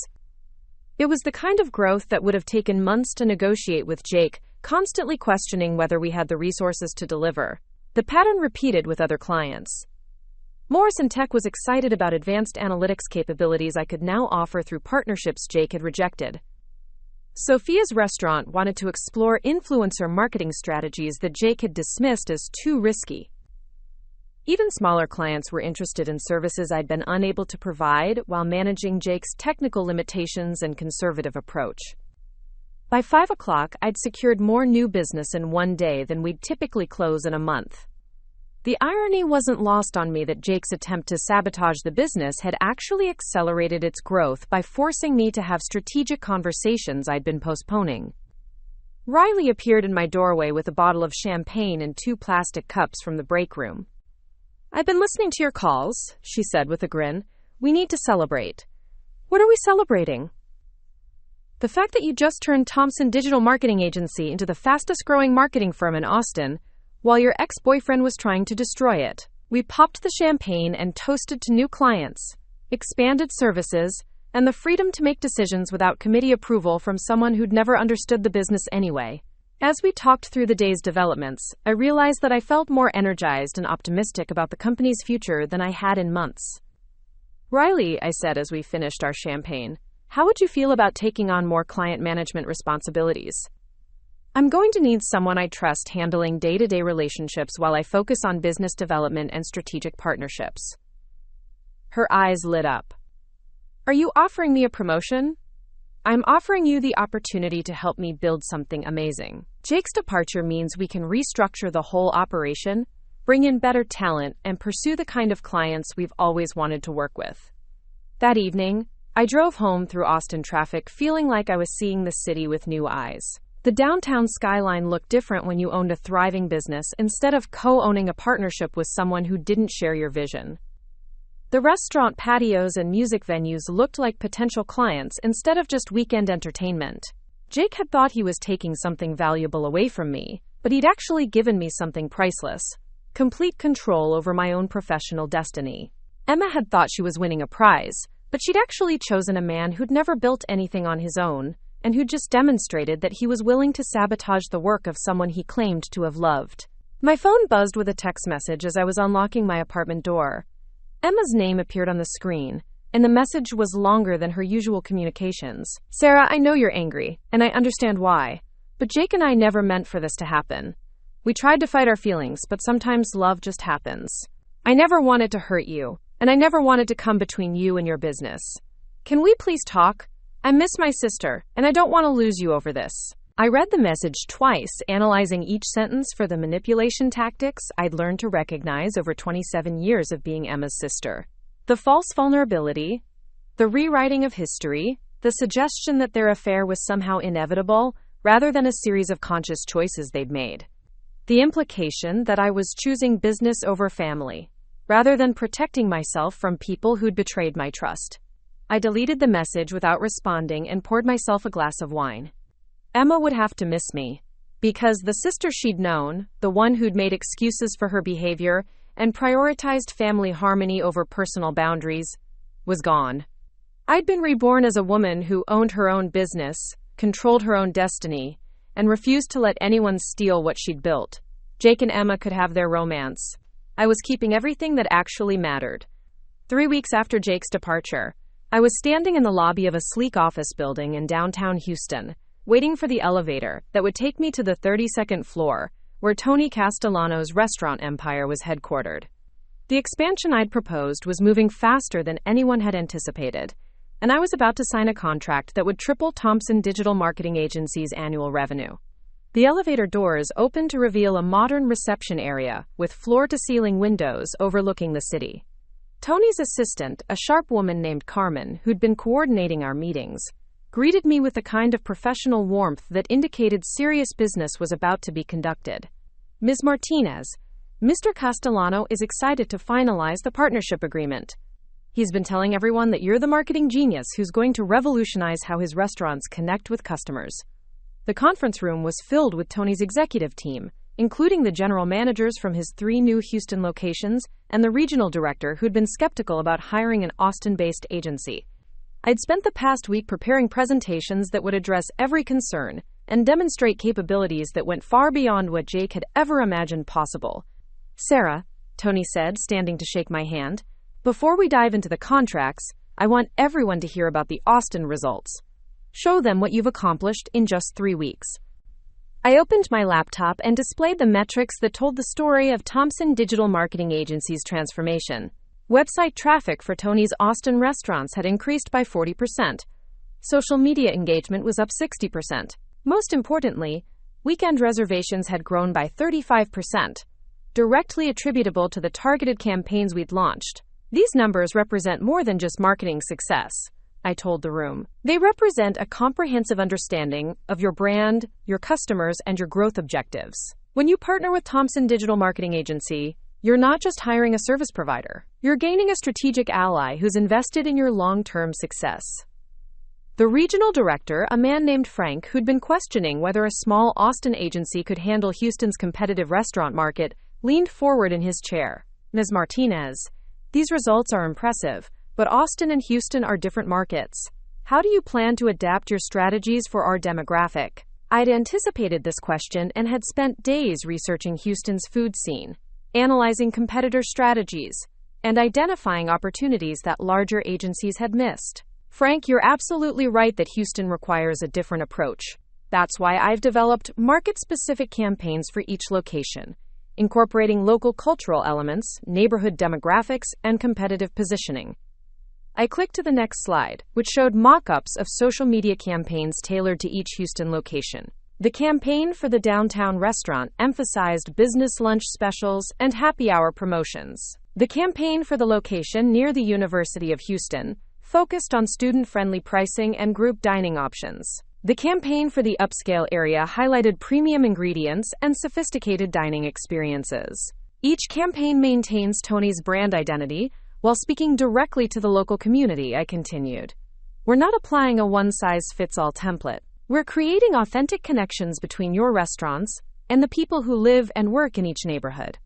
It was the kind of growth that would have taken months to negotiate with Jake, constantly questioning whether we had the resources to deliver. The pattern repeated with other clients. Morrison Tech was excited about advanced analytics capabilities I could now offer through partnerships Jake had rejected. Sophia's restaurant wanted to explore influencer marketing strategies that Jake had dismissed as too risky. Even smaller clients were interested in services I'd been unable to provide while managing Jake's technical limitations and conservative approach. By 5 o'clock, I'd secured more new business in one day than we'd typically close in a month. The irony wasn't lost on me that Jake's attempt to sabotage the business had actually accelerated its growth by forcing me to have strategic conversations I'd been postponing. Riley appeared in my doorway with a bottle of champagne and 2 plastic cups from the break room. "I've been listening to your calls," she said with a grin. "We need to celebrate." "What are we celebrating?" "The fact that you just turned Thompson Digital Marketing Agency into the fastest-growing marketing firm in Austin, while your ex-boyfriend was trying to destroy it. We popped the champagne and toasted to new clients, expanded services, and the freedom to make decisions without committee approval from someone who'd never understood the business anyway." As we talked through the day's developments, I realized that I felt more energized and optimistic about the company's future than I had in months. "Riley," I said as we finished our champagne, "how would you feel about taking on more client management responsibilities?" "I'm going to need someone I trust handling day-to-day relationships while I focus on business development and strategic partnerships." Her eyes lit up. "Are you offering me a promotion?" "I'm offering you the opportunity to help me build something amazing. Jake's departure means we can restructure the whole operation, bring in better talent, and pursue the kind of clients we've always wanted to work with." That evening, I drove home through Austin traffic feeling like I was seeing the city with new eyes. The downtown skyline looked different when you owned a thriving business instead of co-owning a partnership with someone who didn't share your vision. The restaurant patios and music venues looked like potential clients instead of just weekend entertainment. Jake had thought he was taking something valuable away from me, but he'd actually given me something priceless: complete control over my own professional destiny. Emma had thought she was winning a prize, but she'd actually chosen a man who'd never built anything on his own, and who'd just demonstrated that he was willing to sabotage the work of someone he claimed to have loved. My phone buzzed with a text message as I was unlocking my apartment door. Emma's name appeared on the screen, and the message was longer than her usual communications. "Sarah, I know you're angry, and I understand why, but Jake and I never meant for this to happen. We tried to fight our feelings, but sometimes love just happens. I never wanted to hurt you, and I never wanted to come between you and your business. Can we please talk? I miss my sister, and I don't want to lose you over this." I read the message twice, analyzing each sentence for the manipulation tactics I'd learned to recognize over 27 years of being Emma's sister. The false vulnerability, the rewriting of history, the suggestion that their affair was somehow inevitable rather than a series of conscious choices they'd made. The implication that I was choosing business over family, rather than protecting myself from people who'd betrayed my trust. I deleted the message without responding and poured myself a glass of wine. Emma would have to miss me, because the sister she'd known, the one who'd made excuses for her behavior and prioritized family harmony over personal boundaries, was gone. I'd been reborn as a woman who owned her own business, controlled her own destiny, and refused to let anyone steal what she'd built. Jake and Emma could have their romance. I was keeping everything that actually mattered. 3 weeks after Jake's departure, I was standing in the lobby of a sleek office building in downtown Houston, waiting for the elevator that would take me to the 32nd floor, where Tony Castellano's restaurant empire was headquartered. The expansion I'd proposed was moving faster than anyone had anticipated, and I was about to sign a contract that would triple Thompson Digital Marketing Agency's annual revenue. The elevator doors opened to reveal a modern reception area with floor-to-ceiling windows overlooking the city. Tony's assistant, a sharp woman named Carmen, who'd been coordinating our meetings, greeted me with the kind of professional warmth that indicated serious business was about to be conducted. "Ms. Martinez, Mr. Castellano is excited to finalize the partnership agreement. He's been telling everyone that you're the marketing genius who's going to revolutionize how his restaurants connect with customers." The conference room was filled with Tony's executive team, including the general managers from his 3 new Houston locations and the regional director who'd been skeptical about hiring an Austin-based agency. I'd spent the past week preparing presentations that would address every concern and demonstrate capabilities that went far beyond what Jake had ever imagined possible. "Sarah," Tony said, standing to shake my hand, "before we dive into the contracts, I want everyone to hear about the Austin results. Show them what you've accomplished in just 3 weeks." I opened my laptop and displayed the metrics that told the story of Thompson Digital Marketing Agency's transformation. Website traffic for Tony's Austin restaurants had increased by 40%. Social media engagement was up 60%. Most importantly, weekend reservations had grown by 35%, directly attributable to the targeted campaigns we'd launched. "These numbers represent more than just marketing success," I told the room. "They represent a comprehensive understanding of your brand, your customers, and your growth objectives. When you partner with Thompson Digital Marketing Agency, you're not just hiring a service provider. You're gaining a strategic ally who's invested in your long-term success." The regional director, a man named Frank, who'd been questioning whether a small Austin agency could handle Houston's competitive restaurant market, leaned forward in his chair. "Ms. Martinez, these results are impressive, but Austin and Houston are different markets. How do you plan to adapt your strategies for our demographic?" I'd anticipated this question and had spent days researching Houston's food scene, analyzing competitor strategies, and identifying opportunities that larger agencies had missed. "Frank, you're absolutely right that Houston requires a different approach. That's why I've developed market-specific campaigns for each location, incorporating local cultural elements, neighborhood demographics, and competitive positioning." I clicked to the next slide, which showed mock-ups of social media campaigns tailored to each Houston location. The campaign for the downtown restaurant emphasized business lunch specials and happy hour promotions. The campaign for the location near the University of Houston focused on student-friendly pricing and group dining options. The campaign for the upscale area highlighted premium ingredients and sophisticated dining experiences. Each campaign maintains Tony's brand identity while speaking directly to the local community, I continued. "We're not applying a one-size-fits-all template. We're creating authentic connections between your restaurants and the people who live and work in each neighborhood.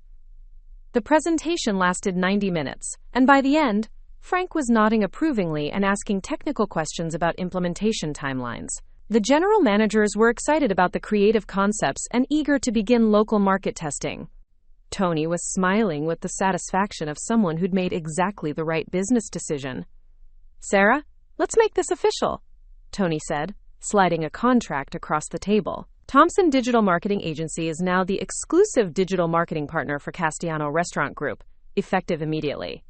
The presentation lasted 90 minutes, and by the end, Frank was nodding approvingly and asking technical questions about implementation timelines. The general managers were excited about the creative concepts and eager to begin local market testing. Tony was smiling with the satisfaction of someone who'd made exactly the right business decision. "Sarah, let's make this official," Tony said, sliding a contract across the table. Thompson Digital Marketing Agency is now the exclusive digital marketing partner for Castellano Restaurant Group, effective immediately.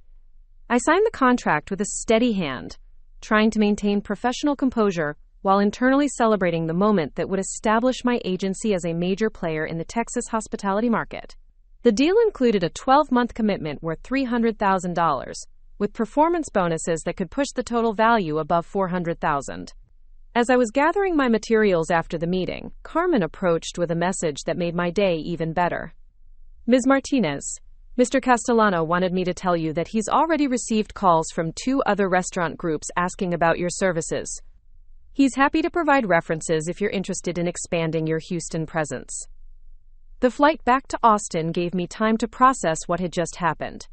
I signed the contract with a steady hand, trying to maintain professional composure while internally celebrating the moment that would establish my agency as a major player in the Texas hospitality market. The deal included a 12-month commitment worth $300,000, with performance bonuses that could push the total value above $400,000. As I was gathering my materials after the meeting, Carmen approached with a message that made my day even better. "Ms. Martinez, Mr. Castellano wanted me to tell you that he's already received calls from 2 other restaurant groups asking about your services. He's happy to provide references if you're interested in expanding your Houston presence." The flight back to Austin gave me time to process what had just happened.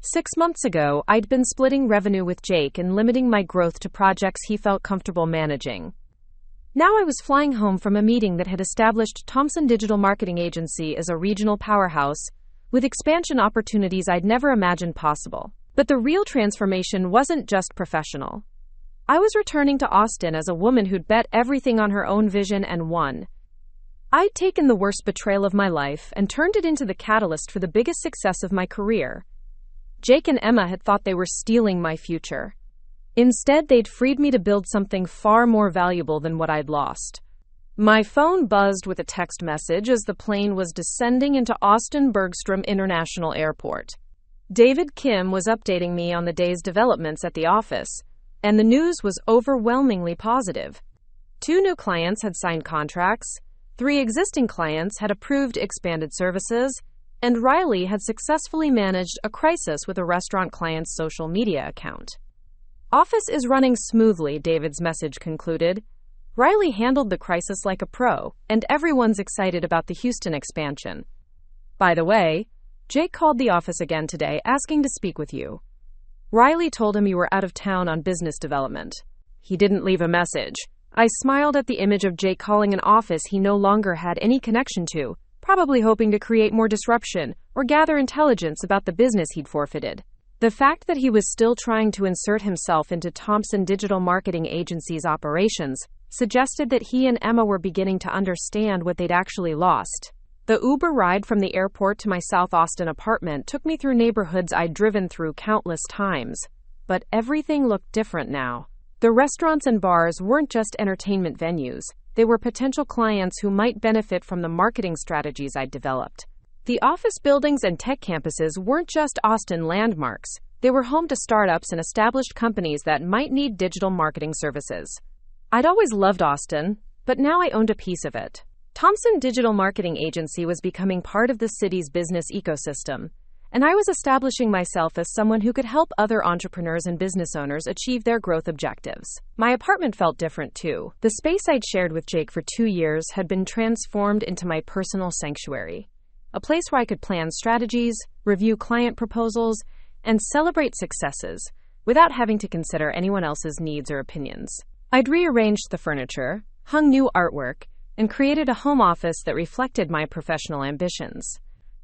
6 months ago, I'd been splitting revenue with Jake and limiting my growth to projects he felt comfortable managing. Now I was flying home from a meeting that had established Thompson Digital Marketing Agency as a regional powerhouse, with expansion opportunities I'd never imagined possible. But the real transformation wasn't just professional. I was returning to Austin as a woman who'd bet everything on her own vision and won. I'd taken the worst betrayal of my life and turned it into the catalyst for the biggest success of my career. Jake and Emma had thought they were stealing my future. Instead, they'd freed me to build something far more valuable than what I'd lost. My phone buzzed with a text message as the plane was descending into Austin Bergstrom International Airport. David Kim was updating me on the day's developments at the office, and the news was overwhelmingly positive. 2 new clients had signed contracts, 3 existing clients had approved expanded services, and Riley had successfully managed a crisis with a restaurant client's social media account. "Office is running smoothly," David's message concluded. "Riley handled the crisis like a pro, and everyone's excited about the Houston expansion. By the way, Jake called the office again today asking to speak with you. Riley told him you were out of town on business development. He didn't leave a message." I smiled at the image of Jake calling an office he no longer had any connection to, probably hoping to create more disruption or gather intelligence about the business he'd forfeited. The fact that he was still trying to insert himself into Thompson Digital Marketing Agency's operations suggested that he and Emma were beginning to understand what they'd actually lost. The Uber ride from the airport to my South Austin apartment took me through neighborhoods I'd driven through countless times, but everything looked different now. The restaurants and bars weren't just entertainment venues. They were potential clients who might benefit from the marketing strategies I'd developed. The office buildings and tech campuses weren't just Austin landmarks. They were home to startups and established companies that might need digital marketing services. I'd always loved Austin, but now I owned a piece of it. Thompson Digital Marketing Agency was becoming part of the city's business ecosystem, and I was establishing myself as someone who could help other entrepreneurs and business owners achieve their growth objectives. My apartment felt different too. The space I'd shared with Jake for 2 years had been transformed into my personal sanctuary, a place where I could plan strategies, review client proposals, and celebrate successes without having to consider anyone else's needs or opinions. I'd rearranged the furniture, hung new artwork, and created a home office that reflected my professional ambitions.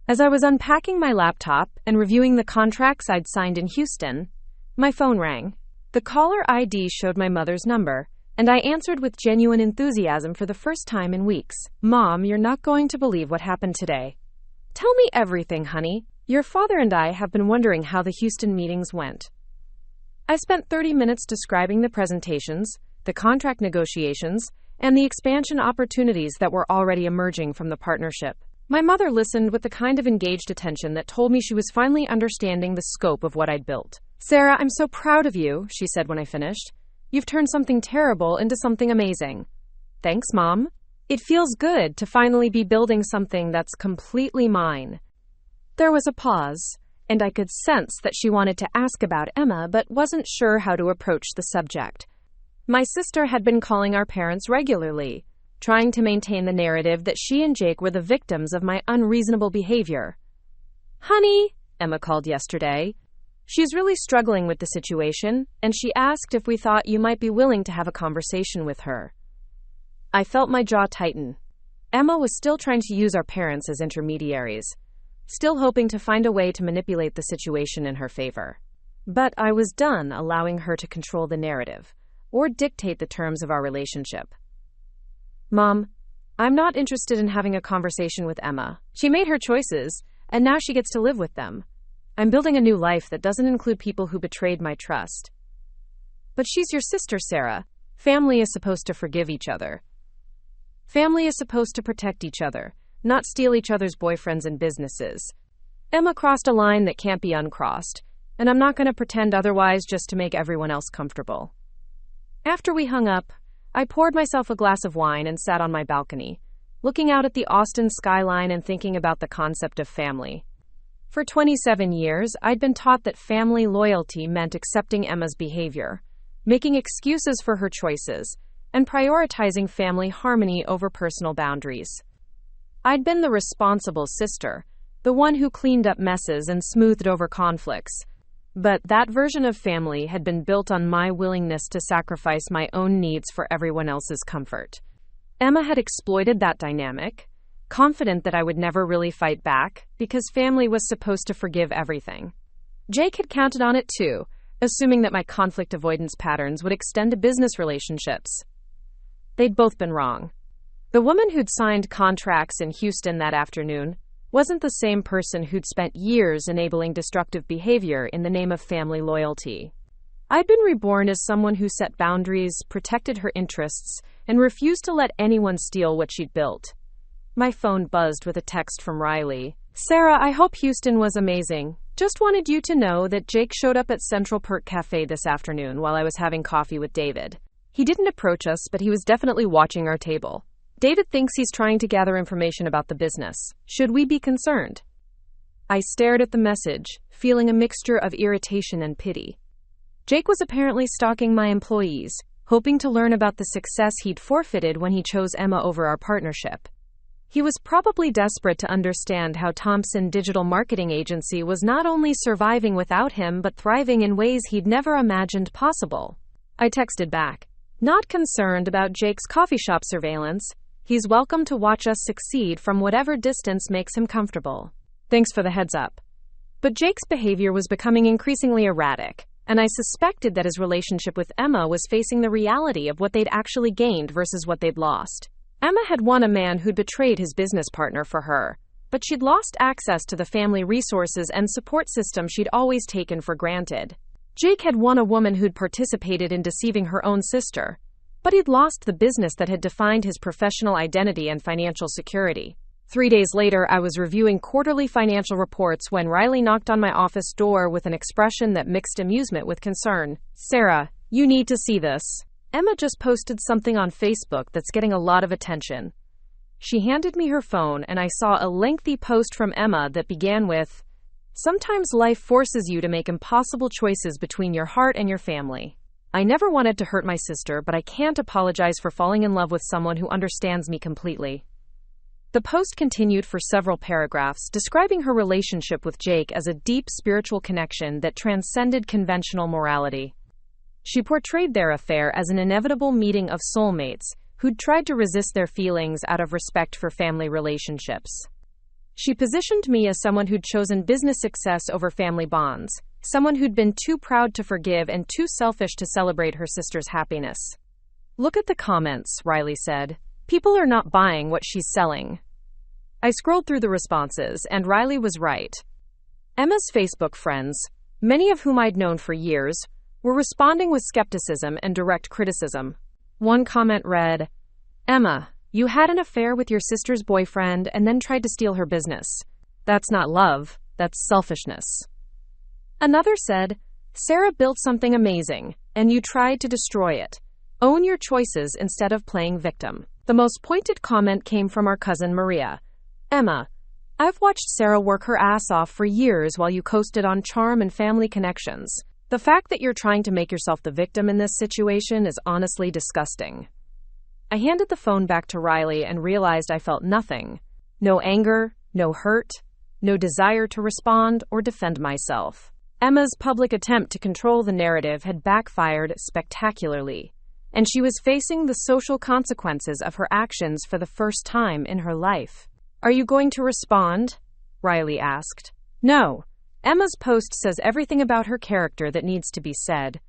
As I was unpacking my laptop and reviewing the contracts I'd signed in Houston, my phone rang. The caller ID showed my mother's number, and I answered with genuine enthusiasm for the first time in weeks. "Mom, you're not going to believe what happened today." "Tell me everything, honey. Your father and I have been wondering how the Houston meetings went." I spent 30 minutes describing the presentations, the contract negotiations, and the expansion opportunities that were already emerging from the partnership. My mother listened with the kind of engaged attention that told me she was finally understanding the scope of what I'd built. "Sarah, I'm so proud of you," she said when I finished. "You've turned something terrible into something amazing." "Thanks, Mom. It feels good to finally be building something that's completely mine." There was a pause, and I could sense that she wanted to ask about Emma but wasn't sure how to approach the subject. My sister had been calling our parents regularly, trying to maintain the narrative that she and Jake were the victims of my unreasonable behavior. "Honey," Emma called yesterday. "She's really struggling with the situation, and she asked if we thought you might be willing to have a conversation with her." I felt my jaw tighten. Emma was still trying to use our parents as intermediaries, still hoping to find a way to manipulate the situation in her favor. But I was done allowing her to control the narrative or dictate the terms of our relationship. "Mom, I'm not interested in having a conversation with Emma. She made her choices, and now she gets to live with them. I'm building a new life that doesn't include people who betrayed my trust." "But she's your sister, Sarah. Family is supposed to forgive each other. Family is supposed to protect each other, not steal each other's boyfriends and businesses. Emma crossed a line that can't be uncrossed, and I'm not going to pretend otherwise just to make everyone else comfortable." After we hung up, I poured myself a glass of wine and sat on my balcony, looking out at the Austin skyline and thinking about the concept of family. For 27 years, I'd been taught that family loyalty meant accepting Emma's behavior, making excuses for her choices, and prioritizing family harmony over personal boundaries. I'd been the responsible sister, the one who cleaned up messes and smoothed over conflicts. But that version of family had been built on my willingness to sacrifice my own needs for everyone else's comfort. Emma had exploited that dynamic, confident that I would never really fight back because family was supposed to forgive everything. Jake had counted on it too, assuming that my conflict avoidance patterns would extend to business relationships. They'd both been wrong. The woman who'd signed contracts in Houston that afternoon wasn't the same person who'd spent years enabling destructive behavior in the name of family loyalty. I'd been reborn as someone who set boundaries, protected her interests, and refused to let anyone steal what she'd built. My phone buzzed with a text from Riley. "Sarah, I hope Houston was amazing. Just wanted you to know that Jake showed up at Central Perk Cafe this afternoon while I was having coffee with David. He didn't approach us, but he was definitely watching our table. David thinks he's trying to gather information about the business. Should we be concerned?" I stared at the message, feeling a mixture of irritation and pity. Jake was apparently stalking my employees, hoping to learn about the success he'd forfeited when he chose Emma over our partnership. He was probably desperate to understand how Thompson Digital Marketing Agency was not only surviving without him but thriving in ways he'd never imagined possible. I texted back, "Not concerned about Jake's coffee shop surveillance. He's welcome to watch us succeed from whatever distance makes him comfortable. Thanks for the heads up." But Jake's behavior was becoming increasingly erratic, and I suspected that his relationship with Emma was facing the reality of what they'd actually gained versus what they'd lost. Emma had won a man who'd betrayed his business partner for her, but she'd lost access to the family resources and support system she'd always taken for granted. Jake had won a woman who'd participated in deceiving her own sister, but he'd lost the business that had defined his professional identity and financial security. 3 days later, I was reviewing quarterly financial reports when Riley knocked on my office door with an expression that mixed amusement with concern. "Sarah, you need to see this. Emma just posted something on Facebook that's getting a lot of attention." She handed me her phone, and I saw a lengthy post from Emma that began with, "Sometimes life forces you to make impossible choices between your heart and your family. I never wanted to hurt my sister, but I can't apologize for falling in love with someone who understands me completely." The post continued for several paragraphs, describing her relationship with Jake as a deep spiritual connection that transcended conventional morality. She portrayed their affair as an inevitable meeting of soulmates who'd tried to resist their feelings out of respect for family relationships. She positioned me as someone who'd chosen business success over family bonds, someone who'd been too proud to forgive and too selfish to celebrate her sister's happiness. "Look at the comments," Riley said. "People are not buying what she's selling." I scrolled through the responses, and Riley was right. Emma's Facebook friends, many of whom I'd known for years, were responding with skepticism and direct criticism. One comment read, "Emma, you had an affair with your sister's boyfriend and then tried to steal her business. That's not love, that's selfishness." Another said, "Sarah built something amazing, and you tried to destroy it. Own your choices instead of playing victim." The most pointed comment came from our cousin Maria. "Emma, I've watched Sarah work her ass off for years while you coasted on charm and family connections. The fact that you're trying to make yourself the victim in this situation is honestly disgusting. I handed the phone back to Riley and realized I felt nothing. No anger, no hurt, no desire to respond or defend myself. Emma's public attempt to control the narrative had backfired spectacularly, and she was facing the social consequences of her actions for the first time in her life. Are you going to respond? Riley asked. No. Emma's post says everything about her character that needs to be said.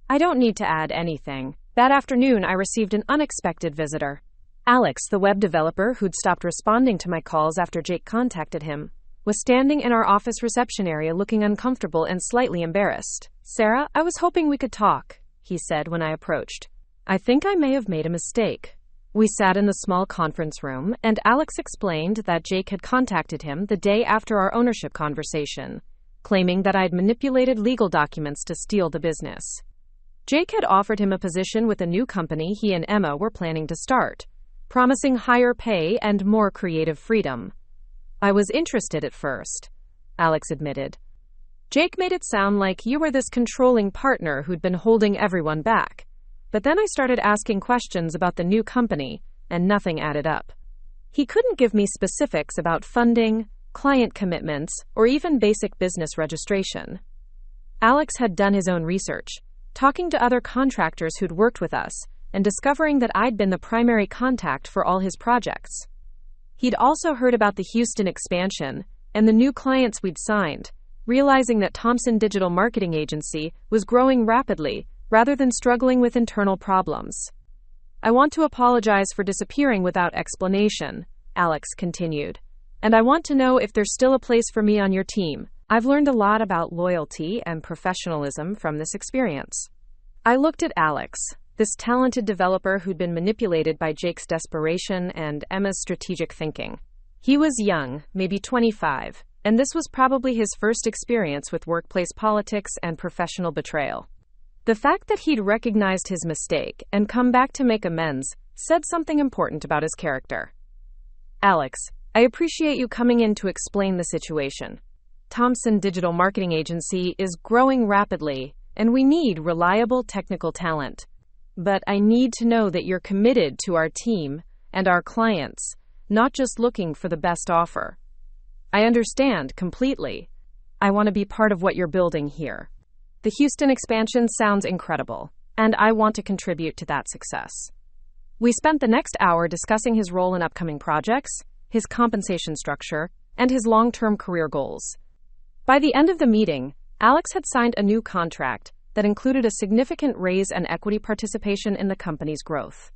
I don't need to add anything. That afternoon, I received an unexpected visitor. Alex, the web developer who'd stopped responding to my calls after Jake contacted him, was standing in our office reception area looking uncomfortable and slightly embarrassed. Sarah, I was hoping we could talk, he said when I approached. I think I may have made a mistake. We sat in the small conference room, and Alex explained that Jake had contacted him the day after our ownership conversation, claiming that I'd manipulated legal documents to steal the business. Jake had offered him a position with a new company he and Emma were planning to start, promising higher pay and more creative freedom. I was interested at first, Alex admitted. Jake made it sound like you were this controlling partner who'd been holding everyone back. But then I started asking questions about the new company, and nothing added up. He couldn't give me specifics about funding, client commitments, or even basic business registration. Alex had done his own research, talking to other contractors who'd worked with us, and discovering that I'd been the primary contact for all his projects. He'd also heard about the Houston expansion and the new clients we'd signed, realizing that Thompson Digital Marketing Agency was growing rapidly rather than struggling with internal problems. I want to apologize for disappearing without explanation, Alex continued. And I want to know if there's still a place for me on your team. I've learned a lot about loyalty and professionalism from this experience. I looked at Alex, this talented developer who'd been manipulated by Jake's desperation and Emma's strategic thinking. He was young, maybe 25, and this was probably his first experience with workplace politics and professional betrayal. The fact that he'd recognized his mistake and come back to make amends said something important about his character. Alex, I appreciate you coming in to explain the situation. Thompson Digital Marketing Agency is growing rapidly, and we need reliable technical talent. But I need to know that you're committed to our team and our clients, not just looking for the best offer. I understand completely. I want to be part of what you're building here. The Houston expansion sounds incredible, and I want to contribute to that success. We spent the next hour discussing his role in upcoming projects, his compensation structure, and his long-term career goals. By the end of the meeting, Alex had signed a new contract that included a significant raise and equity participation in the company's growth.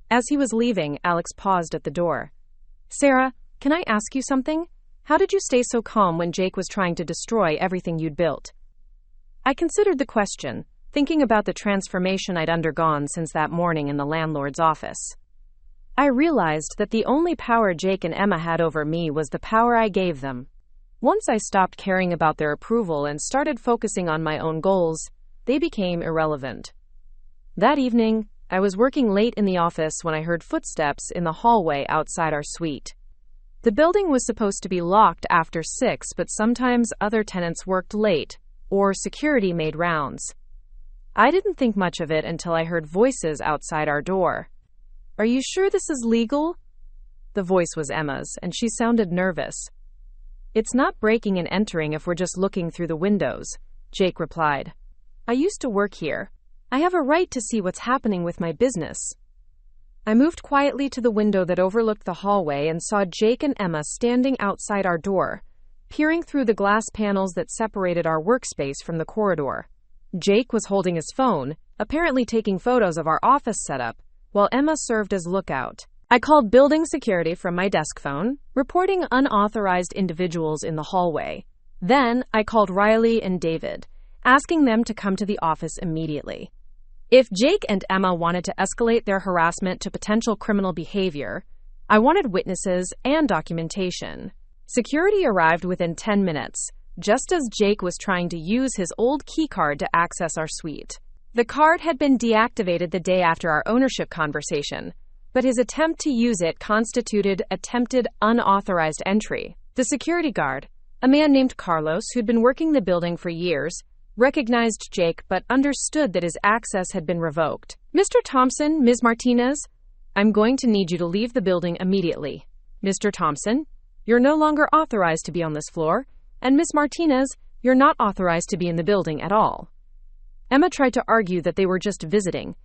As he was leaving, Alex paused at the door. Sarah, can I ask you something? How did you stay so calm when Jake was trying to destroy everything you'd built? I considered the question, thinking about the transformation I'd undergone since that morning in the landlord's office. I realized that the only power Jake and Emma had over me was the power I gave them. Once I stopped caring about their approval and started focusing on my own goals, they became irrelevant. That evening, I was working late in the office when I heard footsteps in the hallway outside our suite. The building was supposed to be locked after 6, but sometimes other tenants worked late, or security made rounds. I didn't think much of it until I heard voices outside our door. Are you sure this is legal? The voice was Emma's, and she sounded nervous. It's not breaking and entering if we're just looking through the windows, Jake replied. I used to work here. I have a right to see what's happening with my business. I moved quietly to the window that overlooked the hallway and saw Jake and Emma standing outside our door, peering through the glass panels that separated our workspace from the corridor. Jake was holding his phone, apparently taking photos of our office setup, while Emma served as lookout. I called building security from my desk phone, reporting unauthorized individuals in the hallway. Then, I called Riley and David, asking them to come to the office immediately. If Jake and Emma wanted to escalate their harassment to potential criminal behavior, I wanted witnesses and documentation. Security arrived within 10 minutes, just as Jake was trying to use his old keycard to access our suite. The card had been deactivated the day after our ownership conversation, but his attempt to use it constituted attempted unauthorized entry. The security guard, a man named Carlos who'd been working the building for years, recognized Jake but understood that his access had been revoked. "Mr. Thompson, Ms. Martinez, I'm going to need you to leave the building immediately. Mr. Thompson, you're no longer authorized to be on this floor, and Ms. Martinez, you're not authorized to be in the building at all." Emma tried to argue that they were just visiting,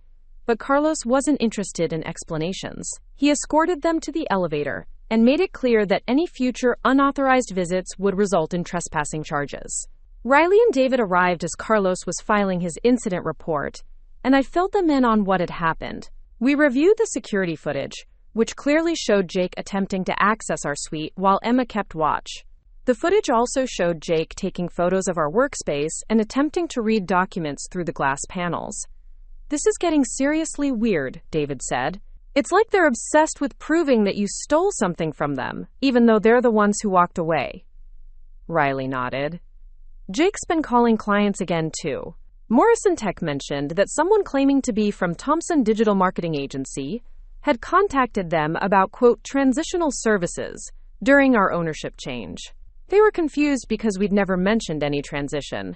but Carlos wasn't interested in explanations. He escorted them to the elevator and made it clear that any future unauthorized visits would result in trespassing charges. Riley and David arrived as Carlos was filing his incident report, and I filled them in on what had happened. We reviewed the security footage, which clearly showed Jake attempting to access our suite while Emma kept watch. The footage also showed Jake taking photos of our workspace and attempting to read documents through the glass panels. "This is getting seriously weird," David said. "It's like they're obsessed with proving that you stole something from them, even though they're the ones who walked away." Riley nodded. "Jake's been calling clients again, too. Morrison Tech mentioned that someone claiming to be from Thompson Digital Marketing Agency had contacted them about, quote, transitional services during our ownership change. They were confused because we'd never mentioned any transition.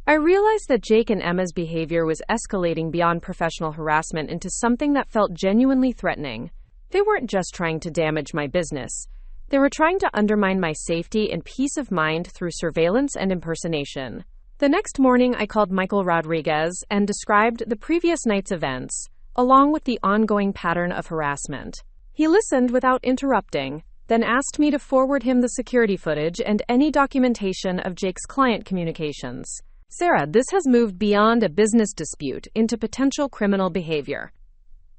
I realized that Jake and Emma's behavior was escalating beyond professional harassment into something that felt genuinely threatening. They weren't just trying to damage my business. They were trying to undermine my safety and peace of mind through surveillance and impersonation." The next morning, I called Michael Rodriguez and described the previous night's events, along with the ongoing pattern of harassment. He listened without interrupting, then asked me to forward him the security footage and any documentation of Jake's client communications. "Sarah, this has moved beyond a business dispute into potential criminal behavior.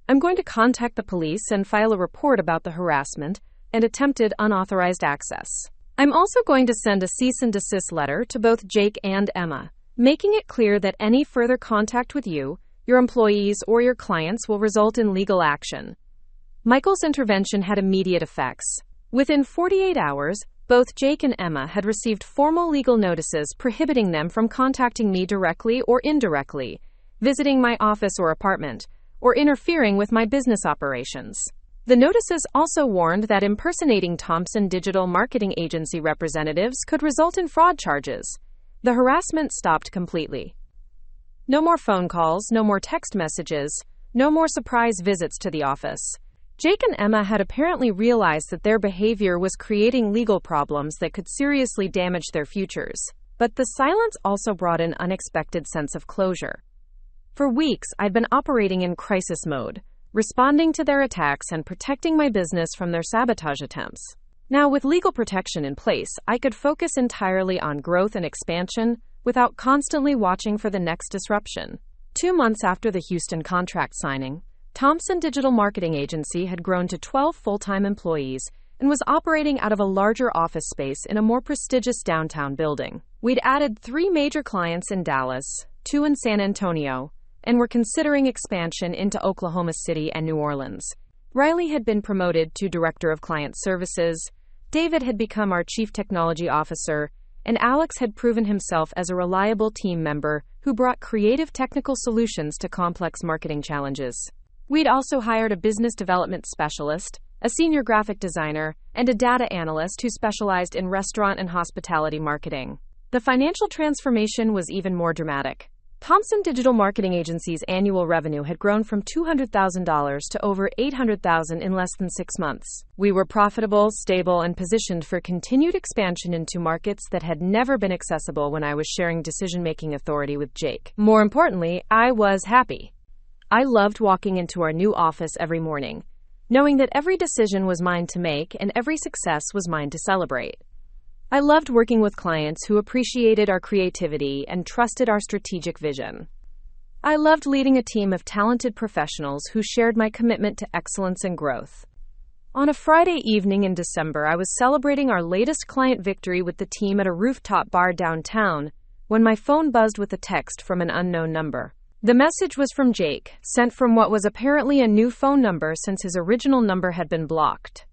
I'm going to contact the police and file a report about the harassment and attempted unauthorized access. I'm also going to send a cease and desist letter to both Jake and Emma, making it clear that any further contact with you, your employees, or your clients will result in legal action." Michael's intervention had immediate effects. Within 48 hours, both Jake and Emma had received formal legal notices prohibiting them from contacting me directly or indirectly, visiting my office or apartment, or interfering with my business operations. The notices also warned that impersonating Thompson Digital Marketing Agency representatives could result in fraud charges. The harassment stopped completely. No more phone calls, no more text messages, no more surprise visits to the office. Jake and Emma had apparently realized that their behavior was creating legal problems that could seriously damage their futures. But the silence also brought an unexpected sense of closure. For weeks, I'd been operating in crisis mode, responding to their attacks and protecting my business from their sabotage attempts. Now, with legal protection in place, I could focus entirely on growth and expansion without constantly watching for the next disruption. 2 months after the Houston contract signing, Thompson Digital Marketing Agency had grown to 12 full-time employees and was operating out of a larger office space in a more prestigious downtown building. We'd added 3 major clients in Dallas, 2 in San Antonio, and were considering expansion into Oklahoma City and New Orleans. Riley had been promoted to Director of Client Services, David had become our Chief Technology Officer, and Alex had proven himself as a reliable team member who brought creative technical solutions to complex marketing challenges. We'd also hired a business development specialist, a senior graphic designer, and a data analyst who specialized in restaurant and hospitality marketing. The financial transformation was even more dramatic. Thompson Digital Marketing Agency's annual revenue had grown from $200,000 to over $800,000 in less than 6 months. We were profitable, stable, and positioned for continued expansion into markets that had never been accessible when I was sharing decision-making authority with Jake. More importantly, I was happy. I loved walking into our new office every morning, knowing that every decision was mine to make and every success was mine to celebrate. I loved working with clients who appreciated our creativity and trusted our strategic vision. I loved leading a team of talented professionals who shared my commitment to excellence and growth. On a Friday evening in December, I was celebrating our latest client victory with the team at a rooftop bar downtown when my phone buzzed with a text from an unknown number. The message was from Jake, sent from what was apparently a new phone number since his original number had been blocked.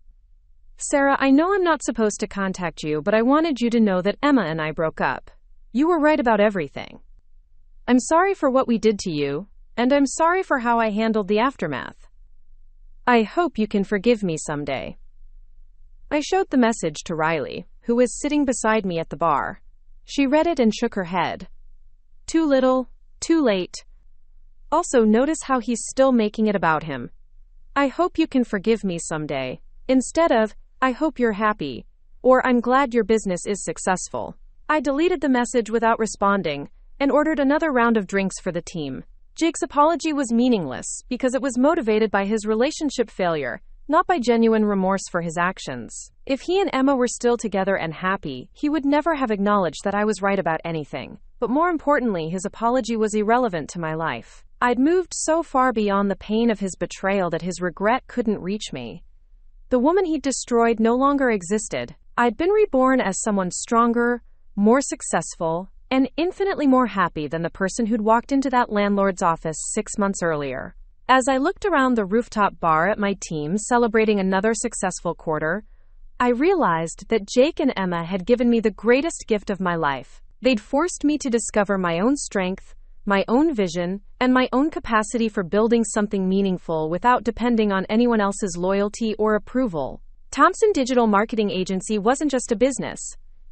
"Sarah, I know I'm not supposed to contact you, but I wanted you to know that Emma and I broke up. You were right about everything. I'm sorry for what we did to you, and I'm sorry for how I handled the aftermath. I hope you can forgive me someday." I showed the message to Riley, who was sitting beside me at the bar. She read it and shook her head. Too little, too late. Also, notice how he's still making it about him. I hope you can forgive me someday. Instead of, I hope you're happy. Or I'm glad your business is successful. I deleted the message without responding and ordered another round of drinks for the team. Jake's apology was meaningless because it was motivated by his relationship failure, not by genuine remorse for his actions. If he and Emma were still together and happy, he would never have acknowledged that I was right about anything. But more importantly, his apology was irrelevant to my life. I'd moved so far beyond the pain of his betrayal that his regret couldn't reach me. The woman he'd destroyed no longer existed. I'd been reborn as someone stronger, more successful, and infinitely more happy than the person who'd walked into that landlord's office 6 months earlier. As I looked around the rooftop bar at my team celebrating another successful quarter, I realized that Jake and Emma had given me the greatest gift of my life. They'd forced me to discover my own strength, my own vision, and my own capacity for building something meaningful without depending on anyone else's loyalty or approval. Thompson Digital Marketing Agency wasn't just a business.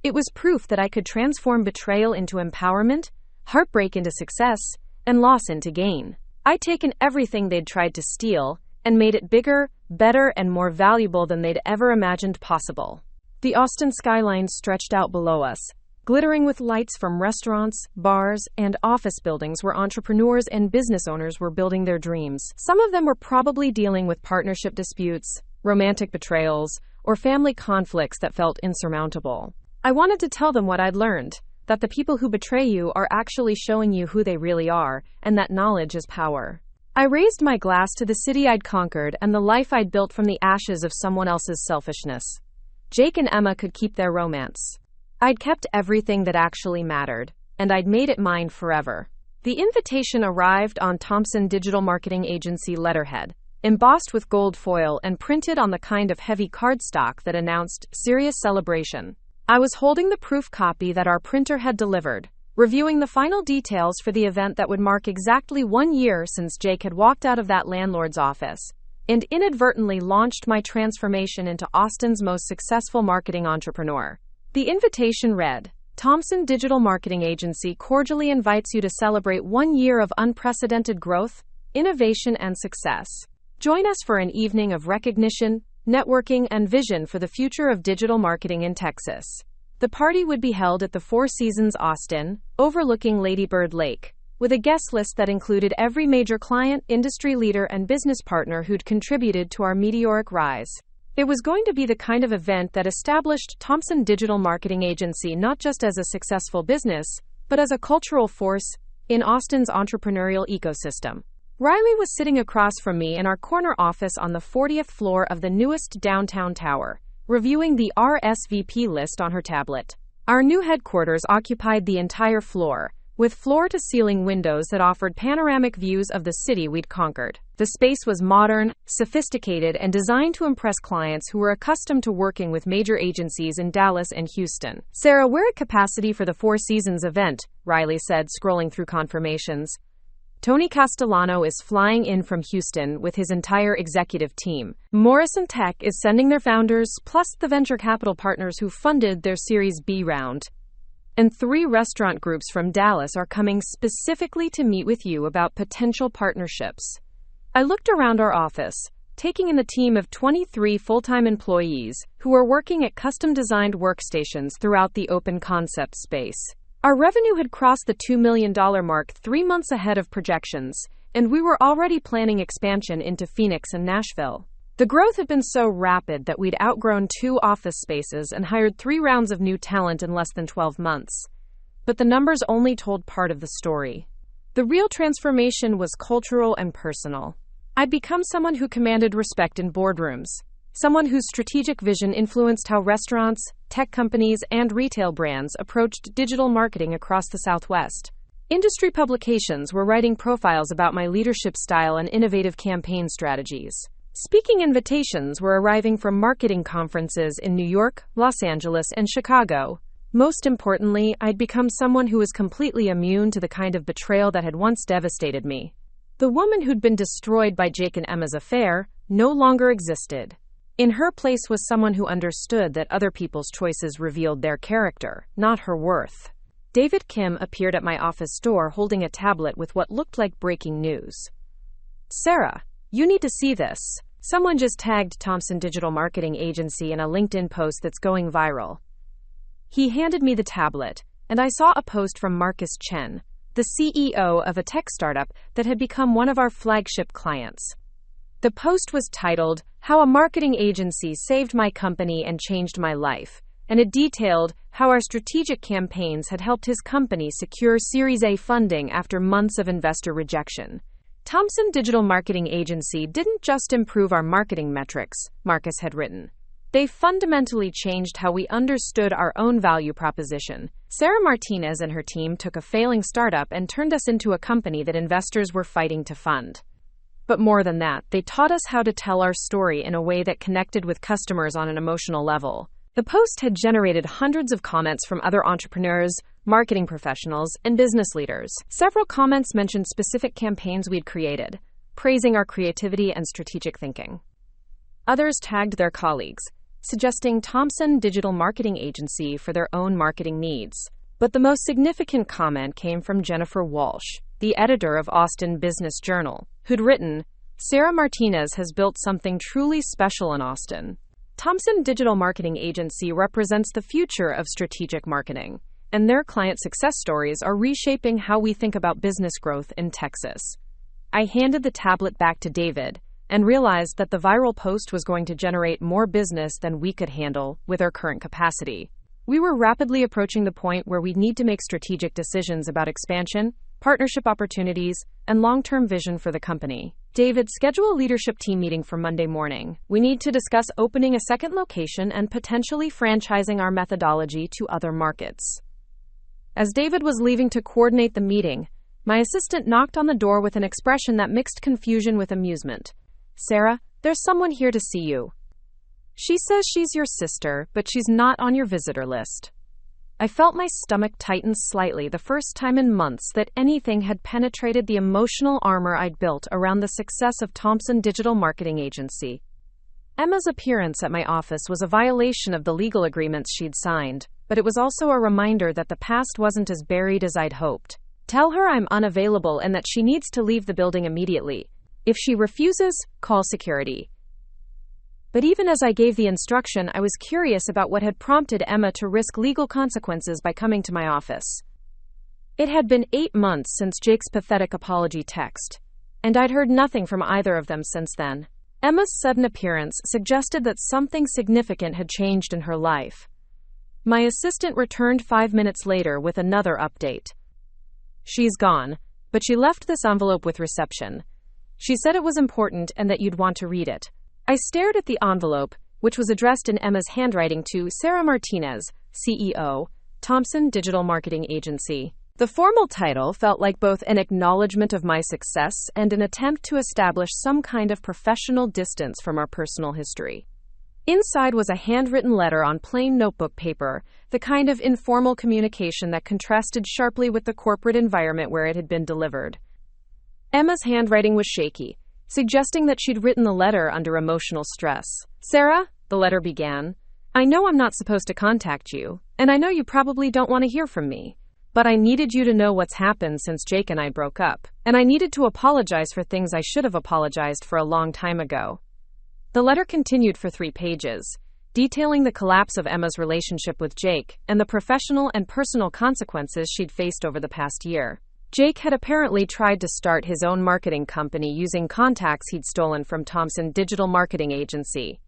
It was proof that I could transform betrayal into empowerment, heartbreak into success, and loss into gain. I'd taken everything they'd tried to steal and made it bigger, better, and more valuable than they'd ever imagined possible. The Austin skyline stretched out below us, glittering with lights from restaurants, bars, and office buildings where entrepreneurs and business owners were building their dreams. Some of them were probably dealing with partnership disputes, romantic betrayals, or family conflicts that felt insurmountable. I wanted to tell them what I'd learned, that the people who betray you are actually showing you who they really are, and that knowledge is power. I raised my glass to the city I'd conquered and the life I'd built from the ashes of someone else's selfishness. Jake and Emma could keep their romance. I'd kept everything that actually mattered, and I'd made it mine forever. The invitation arrived on Thompson Digital Marketing Agency letterhead, embossed with gold foil and printed on the kind of heavy cardstock that announced serious celebration. I was holding the proof copy that our printer had delivered, reviewing the final details for the event that would mark exactly 1 year since Jake had walked out of that landlord's office, and inadvertently launched my transformation into Austin's most successful marketing entrepreneur. The invitation read, Thompson Digital Marketing Agency cordially invites you to celebrate 1 year of unprecedented growth, innovation, and success. Join us for an evening of recognition, networking, and vision for the future of digital marketing in Texas. The party would be held at the Four Seasons Austin, overlooking Lady Bird Lake, with a guest list that included every major client, industry leader, and business partner who'd contributed to our meteoric rise. It was going to be the kind of event that established Thompson Digital Marketing Agency not just as a successful business, but as a cultural force in Austin's entrepreneurial ecosystem. Riley was sitting across from me in our corner office on the 40th floor of the newest downtown tower, reviewing the RSVP list on her tablet. Our new headquarters occupied the entire floor, with floor-to-ceiling windows that offered panoramic views of the city we'd conquered. The space was modern, sophisticated, and designed to impress clients who were accustomed to working with major agencies in Dallas and Houston. Sarah, we're at capacity for the Four Seasons event, Riley said, scrolling through confirmations. Tony Castellano is flying in from Houston with his entire executive team. Morrison Tech is sending their founders, plus the venture capital partners who funded their Series B round. And 3 restaurant groups from Dallas are coming specifically to meet with you about potential partnerships. I looked around our office, taking in the team of 23 full-time employees who are working at custom-designed workstations throughout the open concept space. Our revenue had crossed the $2 million mark 3 months ahead of projections, and we were already planning expansion into Phoenix and Nashville. The growth had been so rapid that we'd outgrown 2 office spaces and hired 3 rounds of new talent in less than 12 months. But the numbers only told part of the story. The real transformation was cultural and personal. I'd become someone who commanded respect in boardrooms, someone whose strategic vision influenced how restaurants, tech companies, and retail brands approached digital marketing across the Southwest. Industry publications were writing profiles about my leadership style and innovative campaign strategies. Speaking invitations were arriving from marketing conferences in New York, Los Angeles, and Chicago. Most importantly, I'd become someone who was completely immune to the kind of betrayal that had once devastated me. The woman who'd been destroyed by Jake and Emma's affair no longer existed. In her place was someone who understood that other people's choices revealed their character, not her worth. David Kim appeared at my office door holding a tablet with what looked like breaking news. "Sarah, you need to see this. Someone just tagged Thompson Digital Marketing Agency in a LinkedIn post that's going viral." He handed me the tablet, and I saw a post from Marcus Chen, the CEO of a tech startup that had become one of our flagship clients. The post was titled, "How a Marketing Agency Saved My Company and Changed My Life," and it detailed how our strategic campaigns had helped his company secure Series A funding after months of investor rejection. "Thompson Digital Marketing Agency didn't just improve our marketing metrics," Marcus had written. "They fundamentally changed how we understood our own value proposition. Sarah Martinez and her team took a failing startup and turned us into a company that investors were fighting to fund. But more than that, they taught us how to tell our story in a way that connected with customers on an emotional level." The post had generated hundreds of comments from other entrepreneurs, marketing professionals, and business leaders. Several comments mentioned specific campaigns we'd created, praising our creativity and strategic thinking. Others tagged their colleagues, suggesting Thompson Digital Marketing Agency for their own marketing needs. But the most significant comment came from Jennifer Walsh, the editor of Austin Business Journal, who'd written, "Sarah Martinez has built something truly special in Austin. Thompson Digital Marketing Agency represents the future of strategic marketing, and their client success stories are reshaping how we think about business growth in Texas." I handed the tablet back to David and realized that the viral post was going to generate more business than we could handle with our current capacity. We were rapidly approaching the point where we'd need to make strategic decisions about expansion, partnership opportunities, and long-term vision for the company. "David, schedule a leadership team meeting for Monday morning. We need to discuss opening a second location and potentially franchising our methodology to other markets." As David was leaving to coordinate the meeting, my assistant knocked on the door with an expression that mixed confusion with amusement. "Sarah, there's someone here to see you. She says she's your sister, but she's not on your visitor list." I felt my stomach tighten slightly the first time in months that anything had penetrated the emotional armor I'd built around the success of Thompson Digital Marketing Agency. Emma's appearance at my office was a violation of the legal agreements she'd signed, but it was also a reminder that the past wasn't as buried as I'd hoped. "Tell her I'm unavailable and that she needs to leave the building immediately. If she refuses, call security." But even as I gave the instruction, I was curious about what had prompted Emma to risk legal consequences by coming to my office. It had been 8 months since Jake's pathetic apology text, and I'd heard nothing from either of them since then. Emma's sudden appearance suggested that something significant had changed in her life. My assistant returned 5 minutes later with another update. "She's gone, but she left this envelope with reception. She said it was important and that you'd want to read it." I stared at the envelope, which was addressed in Emma's handwriting to Sarah Martinez, CEO, Thompson Digital Marketing Agency. The formal title felt like both an acknowledgement of my success and an attempt to establish some kind of professional distance from our personal history. Inside was a handwritten letter on plain notebook paper, the kind of informal communication that contrasted sharply with the corporate environment where it had been delivered. Emma's handwriting was shaky, suggesting that she'd written the letter under emotional stress. "Sarah," the letter began, "I know I'm not supposed to contact you, and I know you probably don't want to hear from me, but I needed you to know what's happened since Jake and I broke up, and I needed to apologize for things I should have apologized for a long time ago." The letter continued for 3 pages, detailing the collapse of Emma's relationship with Jake and the professional and personal consequences she'd faced over the past year. Jake had apparently tried to start his own marketing company using contacts he'd stolen from Thompson Digital Marketing Agency.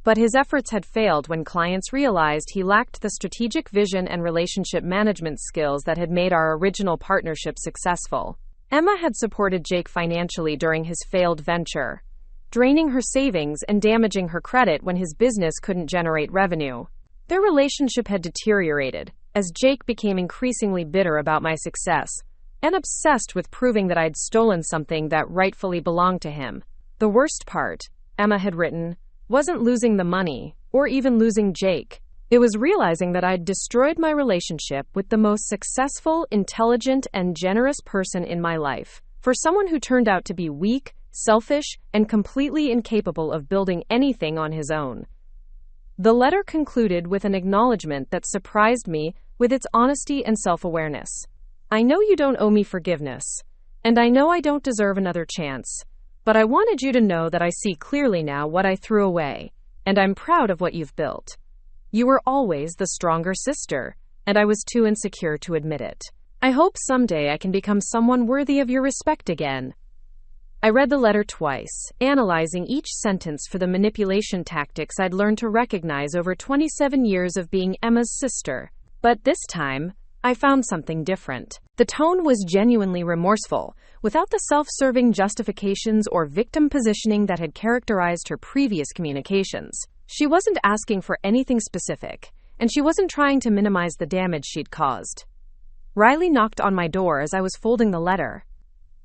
But his efforts had failed when clients realized he lacked the strategic vision and relationship management skills that had made our original partnership successful. Emma had supported Jake financially during his failed venture, draining her savings and damaging her credit when his business couldn't generate revenue. Their relationship had deteriorated as Jake became increasingly bitter about my success and obsessed with proving that I'd stolen something that rightfully belonged to him. The worst part, Emma had written, wasn't losing the money, or even losing Jake. It was realizing that I'd destroyed my relationship with the most successful, intelligent, and generous person in my life, for someone who turned out to be weak, selfish, and completely incapable of building anything on his own. The letter concluded with an acknowledgement that surprised me with its honesty and self-awareness. I know you don't owe me forgiveness, and I know I don't deserve another chance, but I wanted you to know that I see clearly now what I threw away, and I'm proud of what you've built. You were always the stronger sister, and I was too insecure to admit it. I hope someday I can become someone worthy of your respect again. I read the letter twice, analyzing each sentence for the manipulation tactics I'd learned to recognize over 27 years of being Emma's sister. But this time, I found something different. The tone was genuinely remorseful, without the self-serving justifications or victim positioning that had characterized her previous communications. She wasn't asking for anything specific, and she wasn't trying to minimize the damage she'd caused. Riley knocked on my door as I was folding the letter.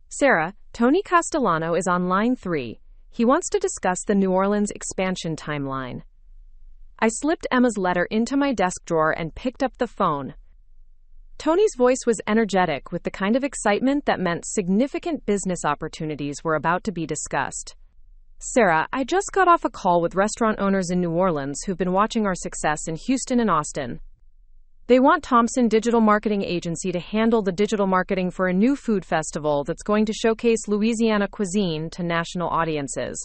"Sarah, Tony Castellano is on line 3. He wants to discuss the New Orleans expansion timeline." I slipped Emma's letter into my desk drawer and picked up the phone. Tony's voice was energetic with the kind of excitement that meant significant business opportunities were about to be discussed. "Sarah, I just got off a call with restaurant owners in New Orleans who've been watching our success in Houston and Austin. They want Thompson Digital Marketing Agency to handle the digital marketing for a new food festival that's going to showcase Louisiana cuisine to national audiences.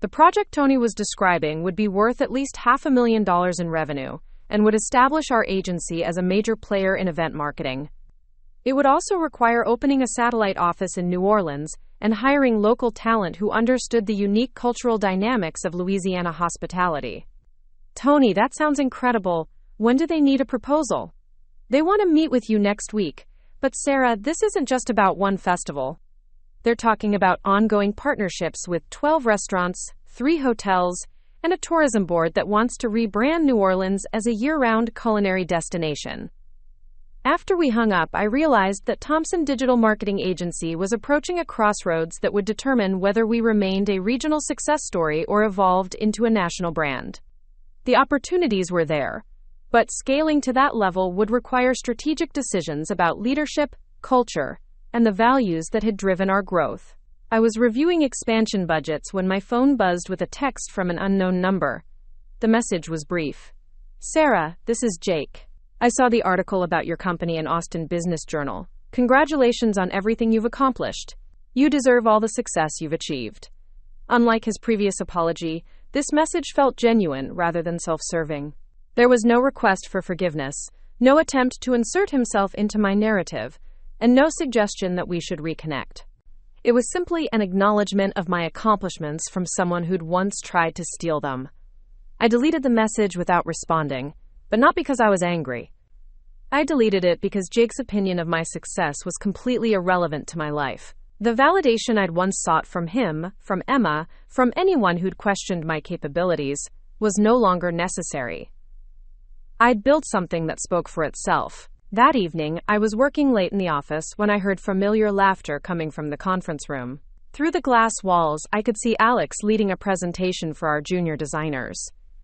The project Tony was describing would be worth at least $500,000 in revenue and would establish our agency as a major player in event marketing. It would also require opening a satellite office in New Orleans and hiring local talent who understood the unique cultural dynamics of Louisiana hospitality." "Tony, that sounds incredible. When do they need a proposal?" "They want to meet with you next week. But Sarah, this isn't just about one festival. They're talking about ongoing partnerships with 12 restaurants, 3 hotels, and a tourism board that wants to rebrand New Orleans as a year-round culinary destination." After we hung up, I realized that Thompson Digital Marketing Agency was approaching a crossroads that would determine whether we remained a regional success story or evolved into a national brand. The opportunities were there, but scaling to that level would require strategic decisions about leadership, culture, and the values that had driven our growth. I was reviewing expansion budgets when my phone buzzed with a text from an unknown number. The message was brief. "Sarah, this is Jake. I saw the article about your company in Austin Business Journal. Congratulations on everything you've accomplished. You deserve all the success you've achieved." Unlike his previous apology, this message felt genuine rather than self-serving. There was no request for forgiveness, no attempt to insert himself into my narrative, and no suggestion that we should reconnect. It was simply an acknowledgement of my accomplishments from someone who'd once tried to steal them. I deleted the message without responding, but not because I was angry. I deleted it because Jake's opinion of my success was completely irrelevant to my life. The validation I'd once sought from him, from Emma, from anyone who'd questioned my capabilities, was no longer necessary. I'd built something that spoke for itself. That evening, I was working late in the office when I heard familiar laughter coming from the conference room. Through the glass walls, I could see Alex leading a presentation for our junior designers,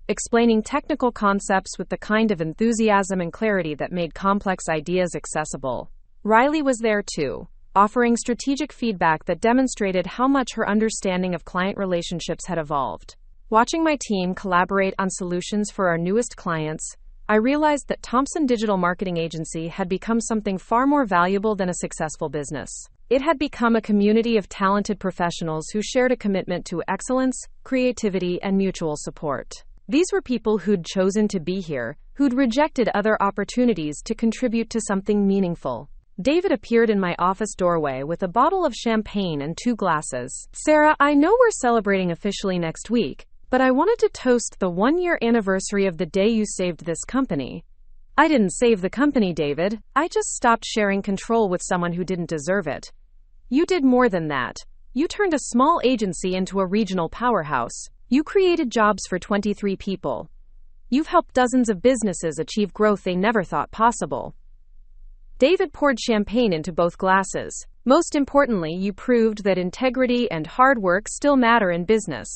explaining technical concepts with the kind of enthusiasm and clarity that made complex ideas accessible. Riley was there too, offering strategic feedback that demonstrated how much her understanding of client relationships had evolved. Watching my team collaborate on solutions for our newest clients, I realized that Thompson Digital Marketing Agency had become something far more valuable than a successful business. It had become a community of talented professionals who shared a commitment to excellence, creativity, and mutual support. These were people who'd chosen to be here, who'd rejected other opportunities to contribute to something meaningful. David appeared in my office doorway with a bottle of champagne and 2 glasses. "Sarah, I know we're celebrating officially next week, but I wanted to toast the 1-year anniversary of the day you saved this company." "I didn't save the company, David. I just stopped sharing control with someone who didn't deserve it." "You did more than that. You turned a small agency into a regional powerhouse. You created jobs for 23 people. You've helped dozens of businesses achieve growth they never thought possible." David poured champagne into both glasses. "Most importantly, you proved that integrity and hard work still matter in business."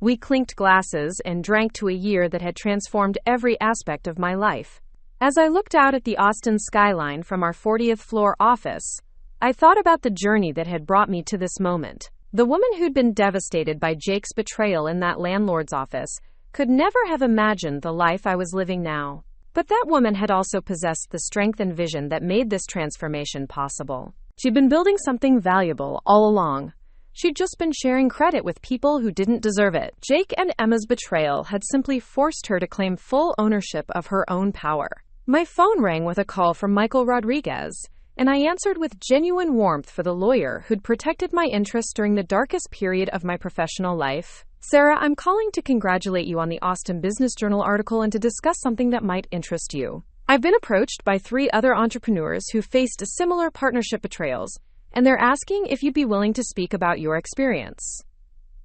We clinked glasses and drank to a year that had transformed every aspect of my life. As I looked out at the Austin skyline from our 40th floor office, I thought about the journey that had brought me to this moment. The woman who'd been devastated by Jake's betrayal in that landlord's office could never have imagined the life I was living now. But that woman had also possessed the strength and vision that made this transformation possible. She'd been building something valuable all along. She'd just been sharing credit with people who didn't deserve it. Jake and Emma's betrayal had simply forced her to claim full ownership of her own power. My phone rang with a call from Michael Rodriguez, and I answered with genuine warmth for the lawyer who'd protected my interests during the darkest period of my professional life. Sarah, I'm calling to congratulate you on the Austin Business Journal article and to discuss something that might interest you. I've been approached by 3 other entrepreneurs who faced similar partnership betrayals, and they're asking if you'd be willing to speak about your experience.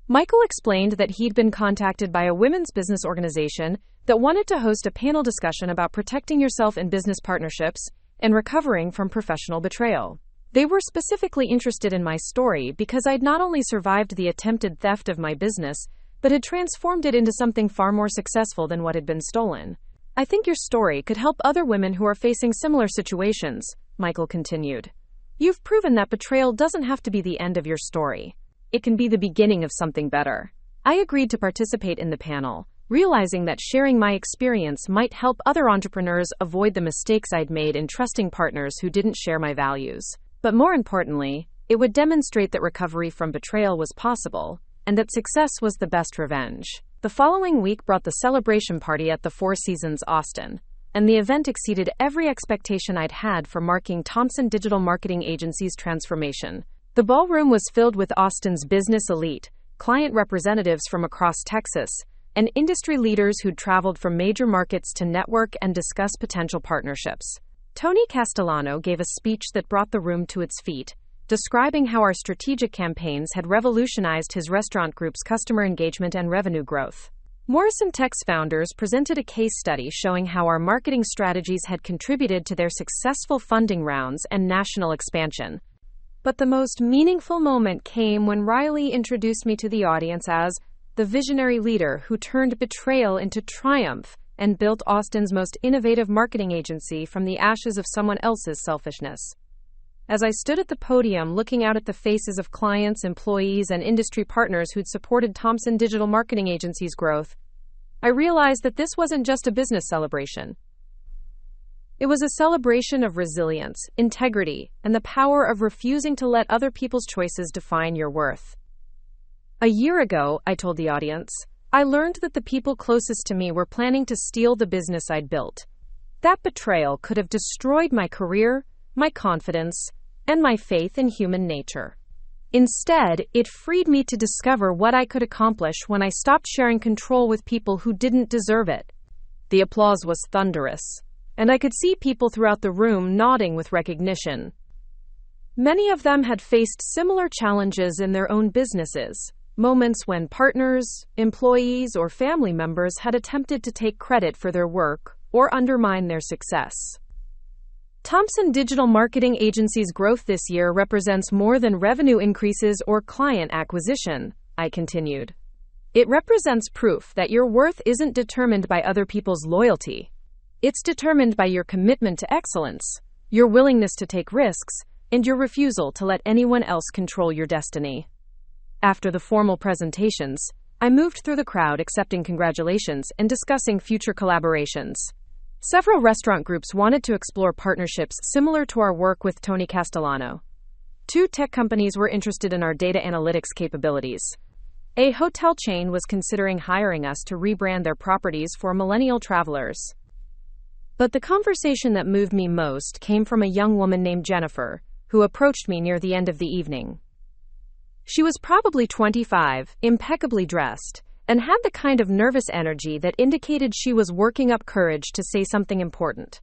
Michael explained that he'd been contacted by a women's business organization that wanted to host a panel discussion about protecting yourself in business partnerships and recovering from professional betrayal. They were specifically interested in my story because I'd not only survived the attempted theft of my business, but had transformed it into something far more successful than what had been stolen. I think your story could help other women who are facing similar situations, Michael continued. You've proven that betrayal doesn't have to be the end of your story. It can be the beginning of something better. I agreed to participate in the panel, realizing that sharing my experience might help other entrepreneurs avoid the mistakes I'd made in trusting partners who didn't share my values. But more importantly, it would demonstrate that recovery from betrayal was possible, and that success was the best revenge. The following week brought the celebration party at the Four Seasons Austin, and the event exceeded every expectation I'd had for marking Thompson Digital Marketing Agency's transformation. The ballroom was filled with Austin's business elite, client representatives from across Texas, and industry leaders who'd traveled from major markets to network and discuss potential partnerships. Tony Castellano gave a speech that brought the room to its feet, describing how our strategic campaigns had revolutionized his restaurant group's customer engagement and revenue growth. Morrison Tech's founders presented a case study showing how our marketing strategies had contributed to their successful funding rounds and national expansion. But the most meaningful moment came when Riley introduced me to the audience as the visionary leader who turned betrayal into triumph and built Austin's most innovative marketing agency from the ashes of someone else's selfishness. As I stood at the podium looking out at the faces of clients, employees, and industry partners who'd supported Thompson Digital Marketing Agency's growth, I realized that this wasn't just a business celebration. It was a celebration of resilience, integrity, and the power of refusing to let other people's choices define your worth. A year ago, I told the audience, I learned that the people closest to me were planning to steal the business I'd built. That betrayal could have destroyed my career, my confidence, and my faith in human nature. Instead, it freed me to discover what I could accomplish when I stopped sharing control with people who didn't deserve it. The applause was thunderous, and I could see people throughout the room nodding with recognition. Many of them had faced similar challenges in their own businesses, moments when partners, employees, or family members had attempted to take credit for their work or undermine their success. Thompson Digital Marketing Agency's growth this year represents more than revenue increases or client acquisition, I continued. It represents proof that your worth isn't determined by other people's loyalty. It's determined by your commitment to excellence, your willingness to take risks, and your refusal to let anyone else control your destiny. After the formal presentations, I moved through the crowd accepting congratulations and discussing future collaborations. Several restaurant groups wanted to explore partnerships similar to our work with Tony Castellano. 2 tech companies were interested in our data analytics capabilities. A hotel chain was considering hiring us to rebrand their properties for millennial travelers. But the conversation that moved me most came from a young woman named Jennifer, who approached me near the end of the evening. She was probably 25, impeccably dressed, and had the kind of nervous energy that indicated she was working up courage to say something important.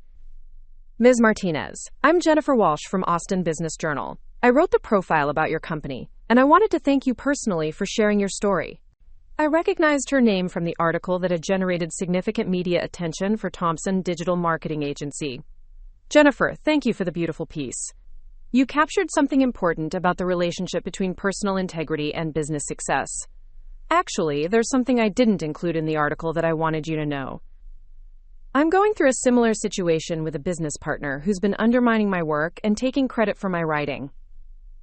Ms. Martinez, I'm Jennifer Walsh from Austin Business Journal. I wrote the profile about your company, and I wanted to thank you personally for sharing your story. I recognized her name from the article that had generated significant media attention for Thompson Digital Marketing Agency. Jennifer, thank you for the beautiful piece. You captured something important about the relationship between personal integrity and business success. Actually, there's something I didn't include in the article that I wanted you to know. I'm going through a similar situation with a business partner who's been undermining my work and taking credit for my writing.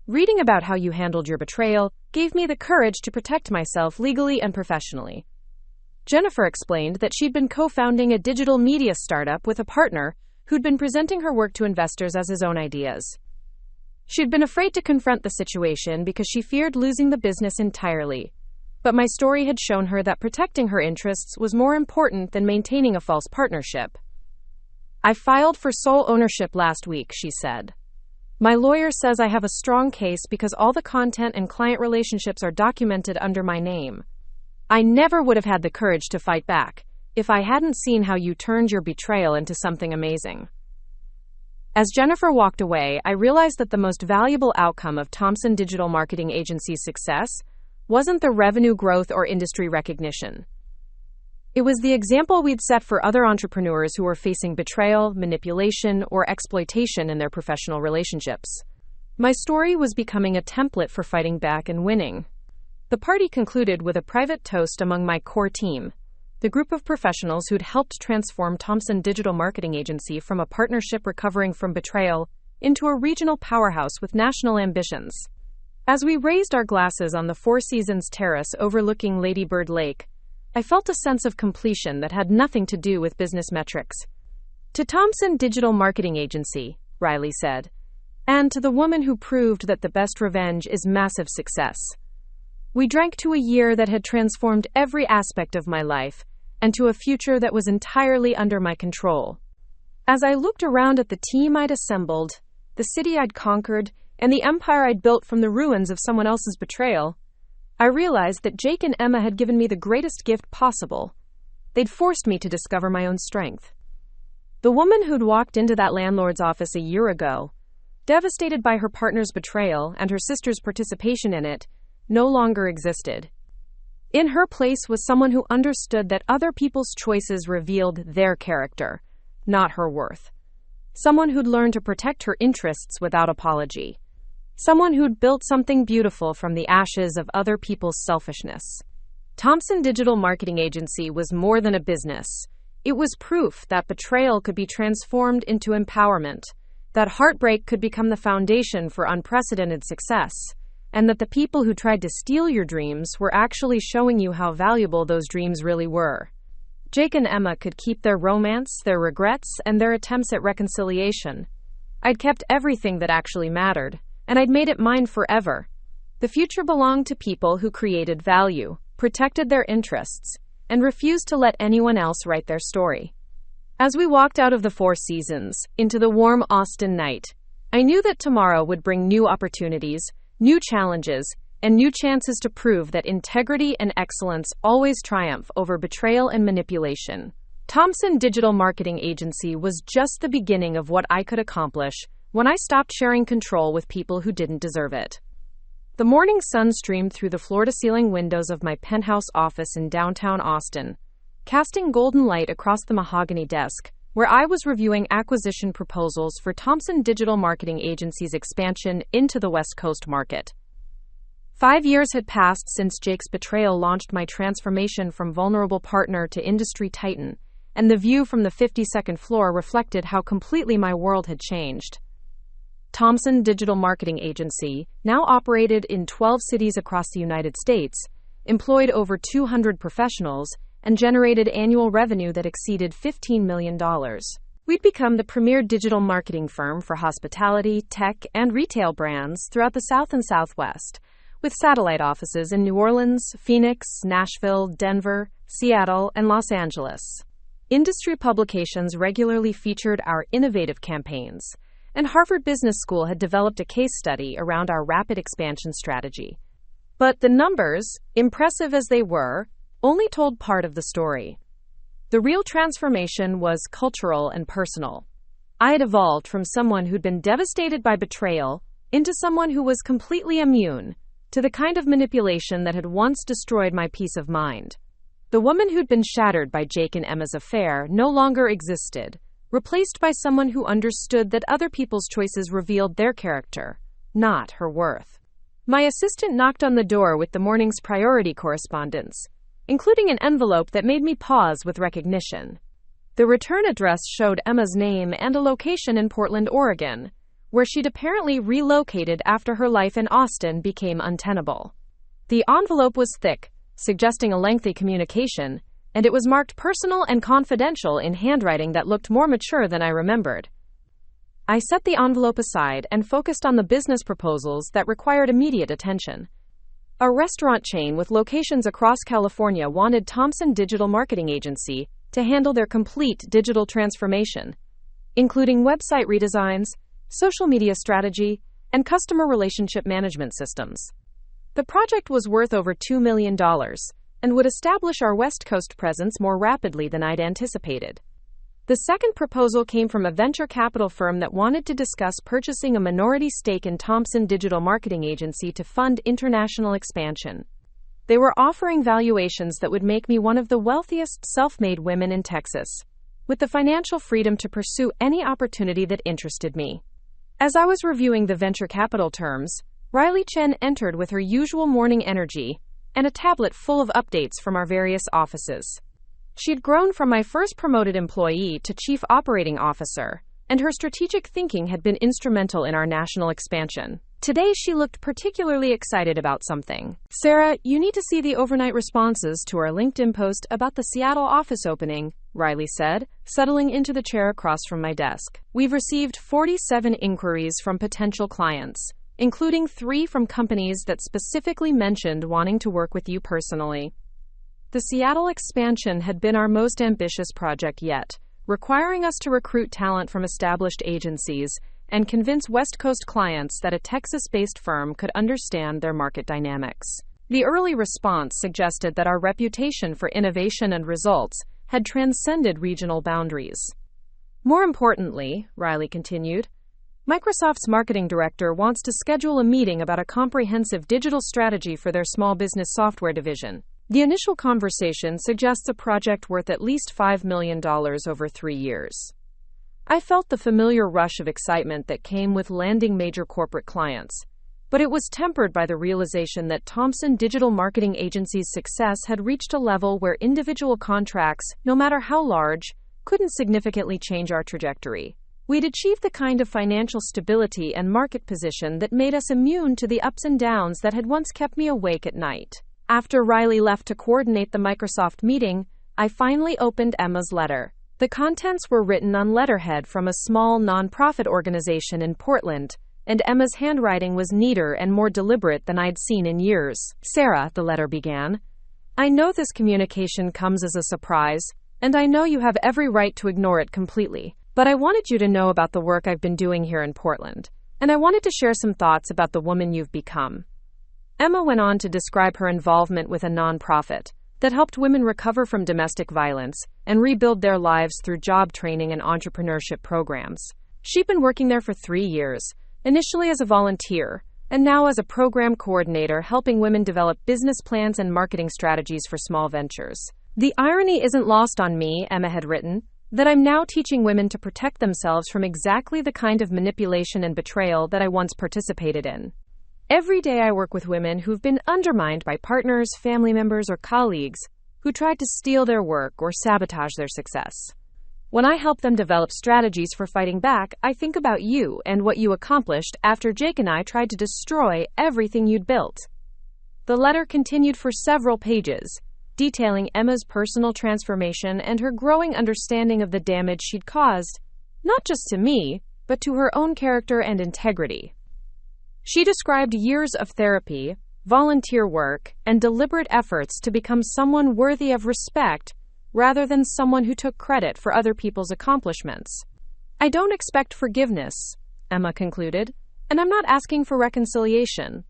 Reading about how you handled your betrayal gave me the courage to protect myself legally and professionally. Jennifer explained that she'd been co-founding a digital media startup with a partner who'd been presenting her work to investors as his own ideas. She'd been afraid to confront the situation because she feared losing the business entirely. But my story had shown her that protecting her interests was more important than maintaining a false partnership. "I filed for sole ownership last week," she said. "My lawyer says I have a strong case because all the content and client relationships are documented under my name. I never would have had the courage to fight back if I hadn't seen how you turned your betrayal into something amazing." As Jennifer walked away, I realized that the most valuable outcome of Thompson Digital Marketing Agency's success wasn't the revenue growth or industry recognition. It was the example we'd set for other entrepreneurs who were facing betrayal, manipulation, or exploitation in their professional relationships. My story was becoming a template for fighting back and winning. The party concluded with a private toast among my core team, the group of professionals who'd helped transform Thompson Digital Marketing Agency from a partnership recovering from betrayal into a regional powerhouse with national ambitions. As we raised our glasses on the Four Seasons terrace overlooking Lady Bird Lake, I felt a sense of completion that had nothing to do with business metrics. "To Thompson Digital Marketing Agency," Riley said, "and to the woman who proved that the best revenge is massive success. We drank to a year that had transformed every aspect of my life, and to a future that was entirely under my control." As I looked around at the team I'd assembled, the city I'd conquered, and the empire I'd built from the ruins of someone else's betrayal, I realized that Jake and Emma had given me the greatest gift possible. They'd forced me to discover my own strength. The woman who'd walked into that landlord's office a year ago, devastated by her partner's betrayal and her sister's participation in it, no longer existed. In her place was someone who understood that other people's choices revealed their character, not her worth. Someone who'd learned to protect her interests without apology. Someone who'd built something beautiful from the ashes of other people's selfishness. Thompson Digital Marketing Agency was more than a business. It was proof that betrayal could be transformed into empowerment, that heartbreak could become the foundation for unprecedented success, and that the people who tried to steal your dreams were actually showing you how valuable those dreams really were. Jake and Emma could keep their romance, their regrets, and their attempts at reconciliation. I'd kept everything that actually mattered, and I'd made it mine forever. The future belonged to people who created value, protected their interests, and refused to let anyone else write their story. As we walked out of the Four Seasons, into the warm Austin night, I knew that tomorrow would bring new opportunities, new challenges, and new chances to prove that integrity and excellence always triumph over betrayal and manipulation. Thompson Digital Marketing Agency was just the beginning of what I could accomplish when I stopped sharing control with people who didn't deserve it. The morning sun streamed through the floor-to-ceiling windows of my penthouse office in downtown Austin, casting golden light across the mahogany desk, where I was reviewing acquisition proposals for Thompson Digital Marketing Agency's expansion into the West Coast market. 5 years had passed since Jake's betrayal launched my transformation from vulnerable partner to industry titan, and the view from the 52nd floor reflected how completely my world had changed. Thompson Digital Marketing Agency, now operated in 12 cities across the United States, employed over 200 professionals, and generated annual revenue that exceeded $15 million. We'd become the premier digital marketing firm for hospitality, tech, and retail brands throughout the South and Southwest, with satellite offices in New Orleans, Phoenix, Nashville, Denver, Seattle, and Los Angeles. Industry publications regularly featured our innovative campaigns, and Harvard Business School had developed a case study around our rapid expansion strategy. But the numbers, impressive as they were, only told part of the story. The real transformation was cultural and personal. I had evolved from someone who'd been devastated by betrayal into someone who was completely immune to the kind of manipulation that had once destroyed my peace of mind. The woman who'd been shattered by Jake and Emma's affair no longer existed, replaced by someone who understood that other people's choices revealed their character, not her worth. My assistant knocked on the door with the morning's priority correspondence, including an envelope that made me pause with recognition. The return address showed Emma's name and a location in Portland, Oregon, where she'd apparently relocated after her life in Austin became untenable. The envelope was thick, suggesting a lengthy communication, and it was marked personal and confidential in handwriting that looked more mature than I remembered. I set the envelope aside and focused on the business proposals that required immediate attention. A restaurant chain with locations across California wanted Thompson Digital Marketing Agency to handle their complete digital transformation, including website redesigns, social media strategy, and customer relationship management systems. The project was worth over $2 million and would establish our West Coast presence more rapidly than I'd anticipated. The second proposal came from a venture capital firm that wanted to discuss purchasing a minority stake in Thompson Digital Marketing Agency to fund international expansion. They were offering valuations that would make me one of the wealthiest self-made women in Texas, with the financial freedom to pursue any opportunity that interested me. As I was reviewing the venture capital terms, Riley Chen entered with her usual morning energy and a tablet full of updates from our various offices. She'd grown from my first promoted employee to chief operating officer, and her strategic thinking had been instrumental in our national expansion. Today she looked particularly excited about something. "Sarah, you need to see the overnight responses to our LinkedIn post about the Seattle office opening," Riley said, settling into the chair across from my desk. "We've received 47 inquiries from potential clients, including 3 from companies that specifically mentioned wanting to work with you personally." The Seattle expansion had been our most ambitious project yet, requiring us to recruit talent from established agencies and convince West Coast clients that a Texas-based firm could understand their market dynamics. The early response suggested that our reputation for innovation and results had transcended regional boundaries. "More importantly," Riley continued, "Microsoft's marketing director wants to schedule a meeting about a comprehensive digital strategy for their small business software division. The initial conversation suggests a project worth at least $5 million over 3 years." I felt the familiar rush of excitement that came with landing major corporate clients, but it was tempered by the realization that Thompson Digital Marketing Agency's success had reached a level where individual contracts, no matter how large, couldn't significantly change our trajectory. We'd achieved the kind of financial stability and market position that made us immune to the ups and downs that had once kept me awake at night. After Riley left to coordinate the Microsoft meeting, I finally opened Emma's letter. The contents were written on letterhead from a small nonprofit organization in Portland, and Emma's handwriting was neater and more deliberate than I'd seen in years. "Sarah," the letter began, "I know this communication comes as a surprise, and I know you have every right to ignore it completely, but I wanted you to know about the work I've been doing here in Portland, and I wanted to share some thoughts about the woman you've become." Emma went on to describe her involvement with a nonprofit that helped women recover from domestic violence and rebuild their lives through job training and entrepreneurship programs. She'd been working there for 3 years, initially as a volunteer, and now as a program coordinator helping women develop business plans and marketing strategies for small ventures. "The irony isn't lost on me," Emma had written, "that I'm now teaching women to protect themselves from exactly the kind of manipulation and betrayal that I once participated in. Every day I work with women who've been undermined by partners, family members, or colleagues who tried to steal their work or sabotage their success. When I help them develop strategies for fighting back, I think about you and what you accomplished after Jake and I tried to destroy everything you'd built." The letter continued for several pages, detailing Emma's personal transformation and her growing understanding of the damage she'd caused, not just to me, but to her own character and integrity. She described years of therapy, volunteer work, and deliberate efforts to become someone worthy of respect rather than someone who took credit for other people's accomplishments. "I don't expect forgiveness," Emma concluded, "and I'm not asking for reconciliation.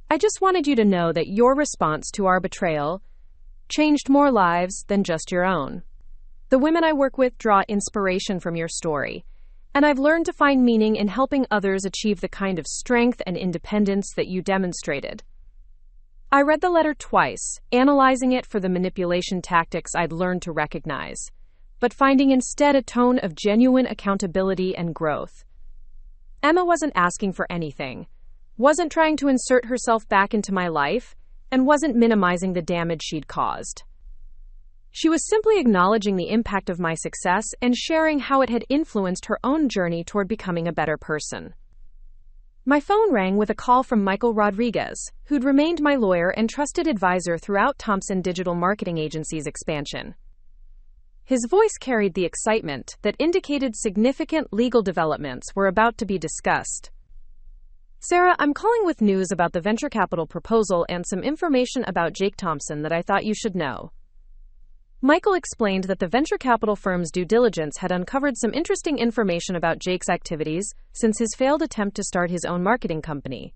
I just wanted you to know that your response to our betrayal changed more lives than just your own. The women I work with draw inspiration from your story, and I've learned to find meaning in helping others achieve the kind of strength and independence that you demonstrated." I read the letter twice, analyzing it for the manipulation tactics I'd learned to recognize, but finding instead a tone of genuine accountability and growth. Emma wasn't asking for anything, wasn't trying to insert herself back into my life, and wasn't minimizing the damage she'd caused. She was simply acknowledging the impact of my success and sharing how it had influenced her own journey toward becoming a better person. My phone rang with a call from Michael Rodriguez, who'd remained my lawyer and trusted advisor throughout Thompson Digital Marketing Agency's expansion. His voice carried the excitement that indicated significant legal developments were about to be discussed. Sarah, I'm calling with news about the venture capital proposal and some information about Jake Thompson that I thought you should know. Michael explained that the venture capital firm's due diligence had uncovered some interesting information about Jake's activities since his failed attempt to start his own marketing company.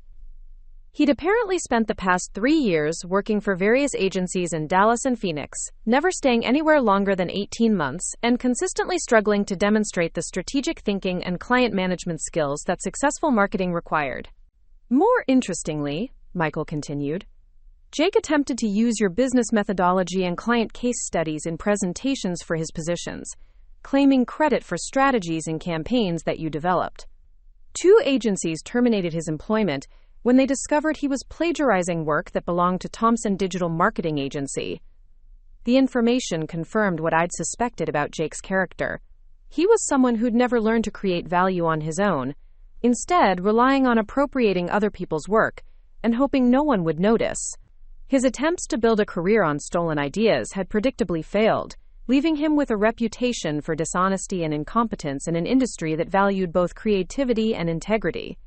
He'd apparently spent the past 3 years working for various agencies in Dallas and Phoenix, never staying anywhere longer than 18 months, and consistently struggling to demonstrate the strategic thinking and client management skills that successful marketing required. More interestingly, Michael continued, Jake attempted to use your business methodology and client case studies in presentations for his positions, claiming credit for strategies and campaigns that you developed. 2 agencies terminated his employment when they discovered he was plagiarizing work that belonged to Thompson Digital Marketing Agency. The information confirmed what I'd suspected about Jake's character. He was someone who'd never learned to create value on his own, instead relying on appropriating other people's work and hoping no one would notice. His attempts to build a career on stolen ideas had predictably failed, leaving him with a reputation for dishonesty and incompetence in an industry that valued both creativity and integrity.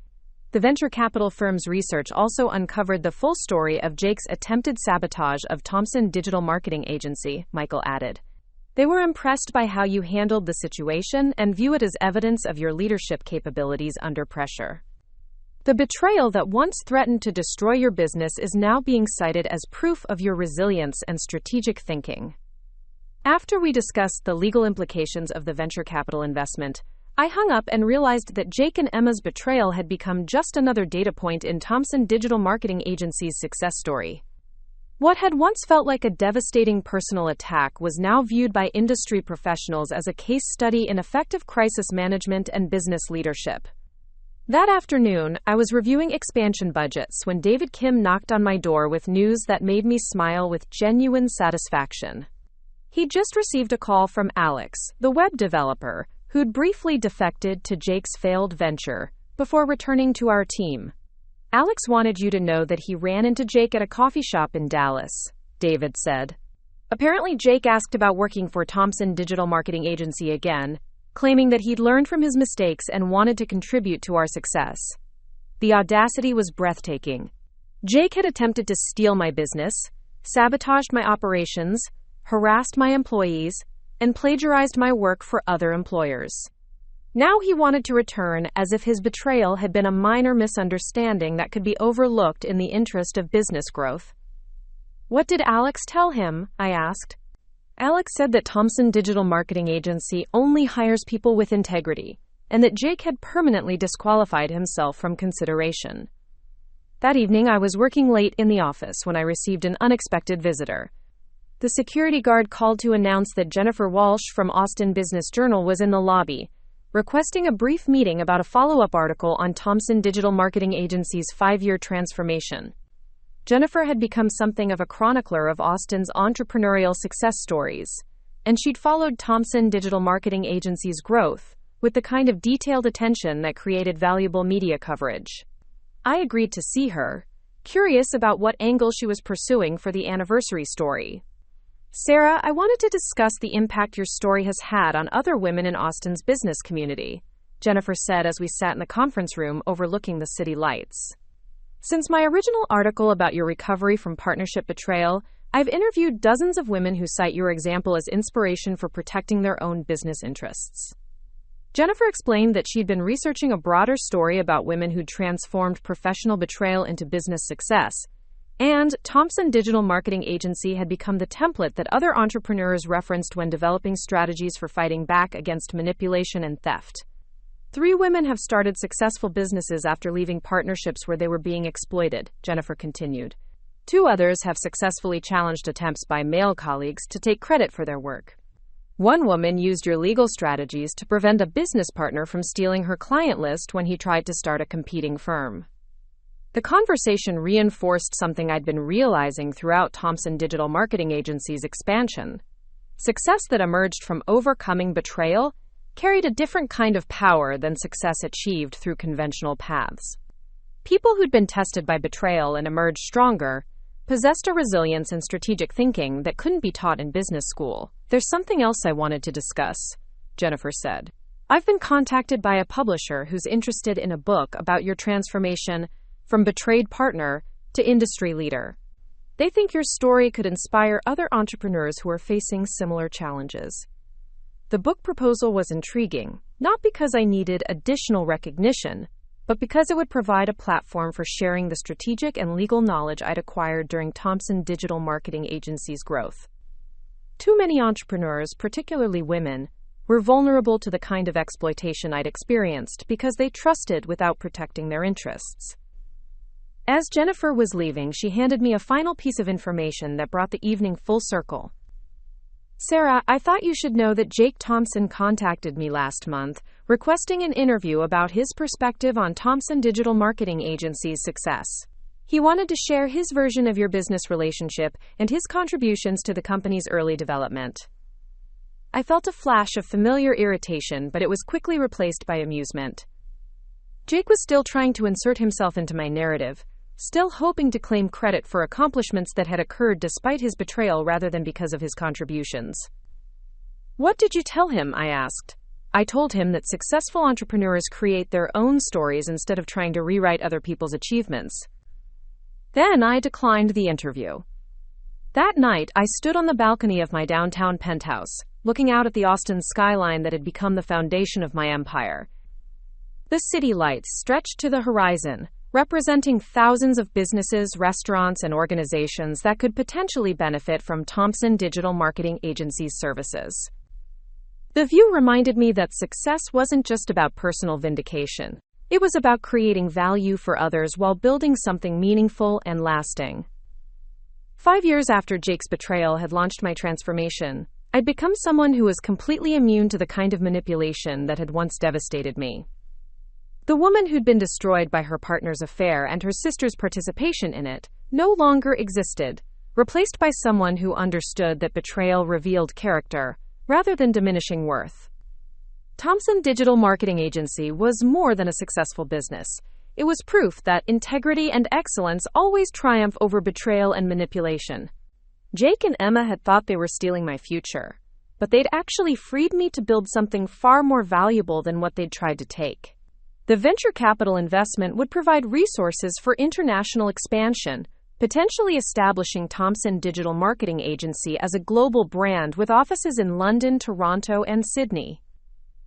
The venture capital firm's research also uncovered the full story of Jake's attempted sabotage of Thompson Digital Marketing Agency, Michael added. They were impressed by how you handled the situation and view it as evidence of your leadership capabilities under pressure. The betrayal that once threatened to destroy your business is now being cited as proof of your resilience and strategic thinking. After we discussed the legal implications of the venture capital investment, I hung up and realized that Jake and Emma's betrayal had become just another data point in Thompson Digital Marketing Agency's success story. What had once felt like a devastating personal attack was now viewed by industry professionals as a case study in effective crisis management and business leadership. That afternoon, I was reviewing expansion budgets when David Kim knocked on my door with news that made me smile with genuine satisfaction. He'd just received a call from Alex, the web developer, who'd briefly defected to Jake's failed venture before returning to our team. Alex wanted you to know that he ran into Jake at a coffee shop in Dallas, David said. Apparently, Jake asked about working for Thompson Digital Marketing Agency again, claiming that he'd learned from his mistakes and wanted to contribute to our success. The audacity was breathtaking. Jake had attempted to steal my business, sabotaged my operations, harassed my employees, and plagiarized my work for other employers. Now he wanted to return as if his betrayal had been a minor misunderstanding that could be overlooked in the interest of business growth. What did Alex tell him? I asked. Alex said that Thompson Digital Marketing Agency only hires people with integrity, and that Jake had permanently disqualified himself from consideration. That evening, I was working late in the office when I received an unexpected visitor. The security guard called to announce that Jennifer Walsh from Austin Business Journal was in the lobby, requesting a brief meeting about a follow-up article on Thompson Digital Marketing Agency's 5-year transformation. Jennifer had become something of a chronicler of Austin's entrepreneurial success stories, and she'd followed Thompson Digital Marketing Agency's growth with the kind of detailed attention that created valuable media coverage. I agreed to see her, curious about what angle she was pursuing for the anniversary story. Sarah, I wanted to discuss the impact your story has had on other women in Austin's business community, Jennifer said as we sat in the conference room overlooking the city lights. Since my original article about your recovery from partnership betrayal, I've interviewed dozens of women who cite your example as inspiration for protecting their own business interests. Jennifer explained that she'd been researching a broader story about women who'd transformed professional betrayal into business success, and Thompson Digital Marketing Agency had become the template that other entrepreneurs referenced when developing strategies for fighting back against manipulation and theft. 3 women have started successful businesses after leaving partnerships where they were being exploited, Jennifer continued. 2 others have successfully challenged attempts by male colleagues to take credit for their work. 1 woman used your legal strategies to prevent a business partner from stealing her client list when he tried to start a competing firm. The conversation reinforced something I'd been realizing throughout Thompson Digital Marketing Agency's expansion. Success that emerged from overcoming betrayal carried a different kind of power than success achieved through conventional paths. People who'd been tested by betrayal and emerged stronger possessed a resilience and strategic thinking that couldn't be taught in business school. There's something else I wanted to discuss, Jennifer said. I've been contacted by a publisher who's interested in a book about your transformation from betrayed partner to industry leader. They think your story could inspire other entrepreneurs who are facing similar challenges. The book proposal was intriguing, not because I needed additional recognition, but because it would provide a platform for sharing the strategic and legal knowledge I'd acquired during Thomson Digital Marketing Agency's growth. Too many entrepreneurs, particularly women, were vulnerable to the kind of exploitation I'd experienced because they trusted without protecting their interests. As Jennifer was leaving, she handed me a final piece of information that brought the evening full circle. Sarah, I thought you should know that Jake Thompson contacted me last month, requesting an interview about his perspective on Thomson Digital Marketing Agency's success. He wanted to share his version of your business relationship and his contributions to the company's early development. I felt a flash of familiar irritation, but it was quickly replaced by amusement. Jake was still trying to insert himself into my narrative, still hoping to claim credit for accomplishments that had occurred despite his betrayal rather than because of his contributions. What did you tell him? I asked. I told him that successful entrepreneurs create their own stories instead of trying to rewrite other people's achievements. Then I declined the interview. That night, I stood on the balcony of my downtown penthouse, looking out at the Austin skyline that had become the foundation of my empire. The city lights stretched to the horizon, representing thousands of businesses, restaurants, and organizations that could potentially benefit from Thomson Digital Marketing Agency's services. The view reminded me that success wasn't just about personal vindication. It was about creating value for others while building something meaningful and lasting. 5 years after Jake's betrayal had launched my transformation, I'd become someone who was completely immune to the kind of manipulation that had once devastated me. The woman who'd been destroyed by her partner's affair and her sister's participation in it no longer existed, replaced by someone who understood that betrayal revealed character rather than diminishing worth. Thomson Digital Marketing Agency was more than a successful business. It was proof that integrity and excellence always triumph over betrayal and manipulation. Jake and Emma had thought they were stealing my future, but they'd actually freed me to build something far more valuable than what they'd tried to take. The venture capital investment would provide resources for international expansion, potentially establishing Thomson Digital Marketing Agency as a global brand with offices in London, Toronto, and Sydney.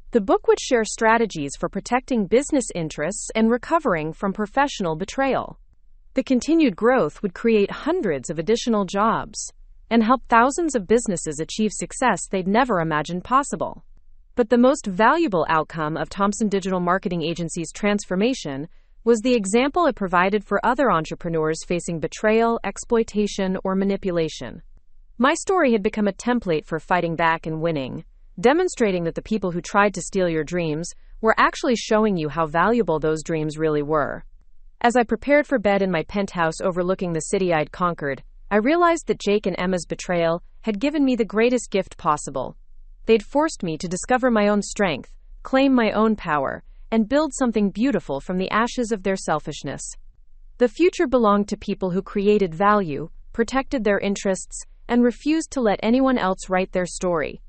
The book would share strategies for protecting business interests and recovering from professional betrayal. The continued growth would create hundreds of additional jobs and help thousands of businesses achieve success they'd never imagined possible. But the most valuable outcome of Thomson Digital Marketing Agency's transformation was the example it provided for other entrepreneurs facing betrayal, exploitation, or manipulation. My story had become a template for fighting back and winning, demonstrating that the people who tried to steal your dreams were actually showing you how valuable those dreams really were. As I prepared for bed in my penthouse overlooking the city I'd conquered, I realized that Jake and Emma's betrayal had given me the greatest gift possible. They'd forced me to discover my own strength, claim my own power, and build something beautiful from the ashes of their selfishness. The future belonged to people who created value, protected their interests, and refused to let anyone else write their story.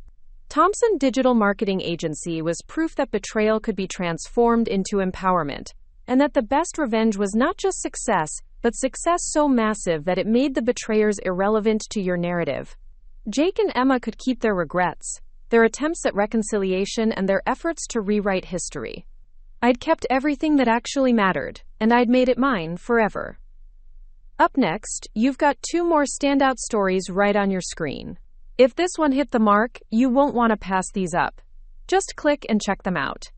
Thomson Digital Marketing Agency was proof that betrayal could be transformed into empowerment, and that the best revenge was not just success, but success so massive that it made the betrayers irrelevant to your narrative. Jake and Emma could keep their regrets, their attempts at reconciliation, and their efforts to rewrite history. I'd kept everything that actually mattered, and I'd made it mine forever. Up next, you've got 2 more standout stories right on your screen. If this one hit the mark, you won't want to pass these up. Just click and check them out.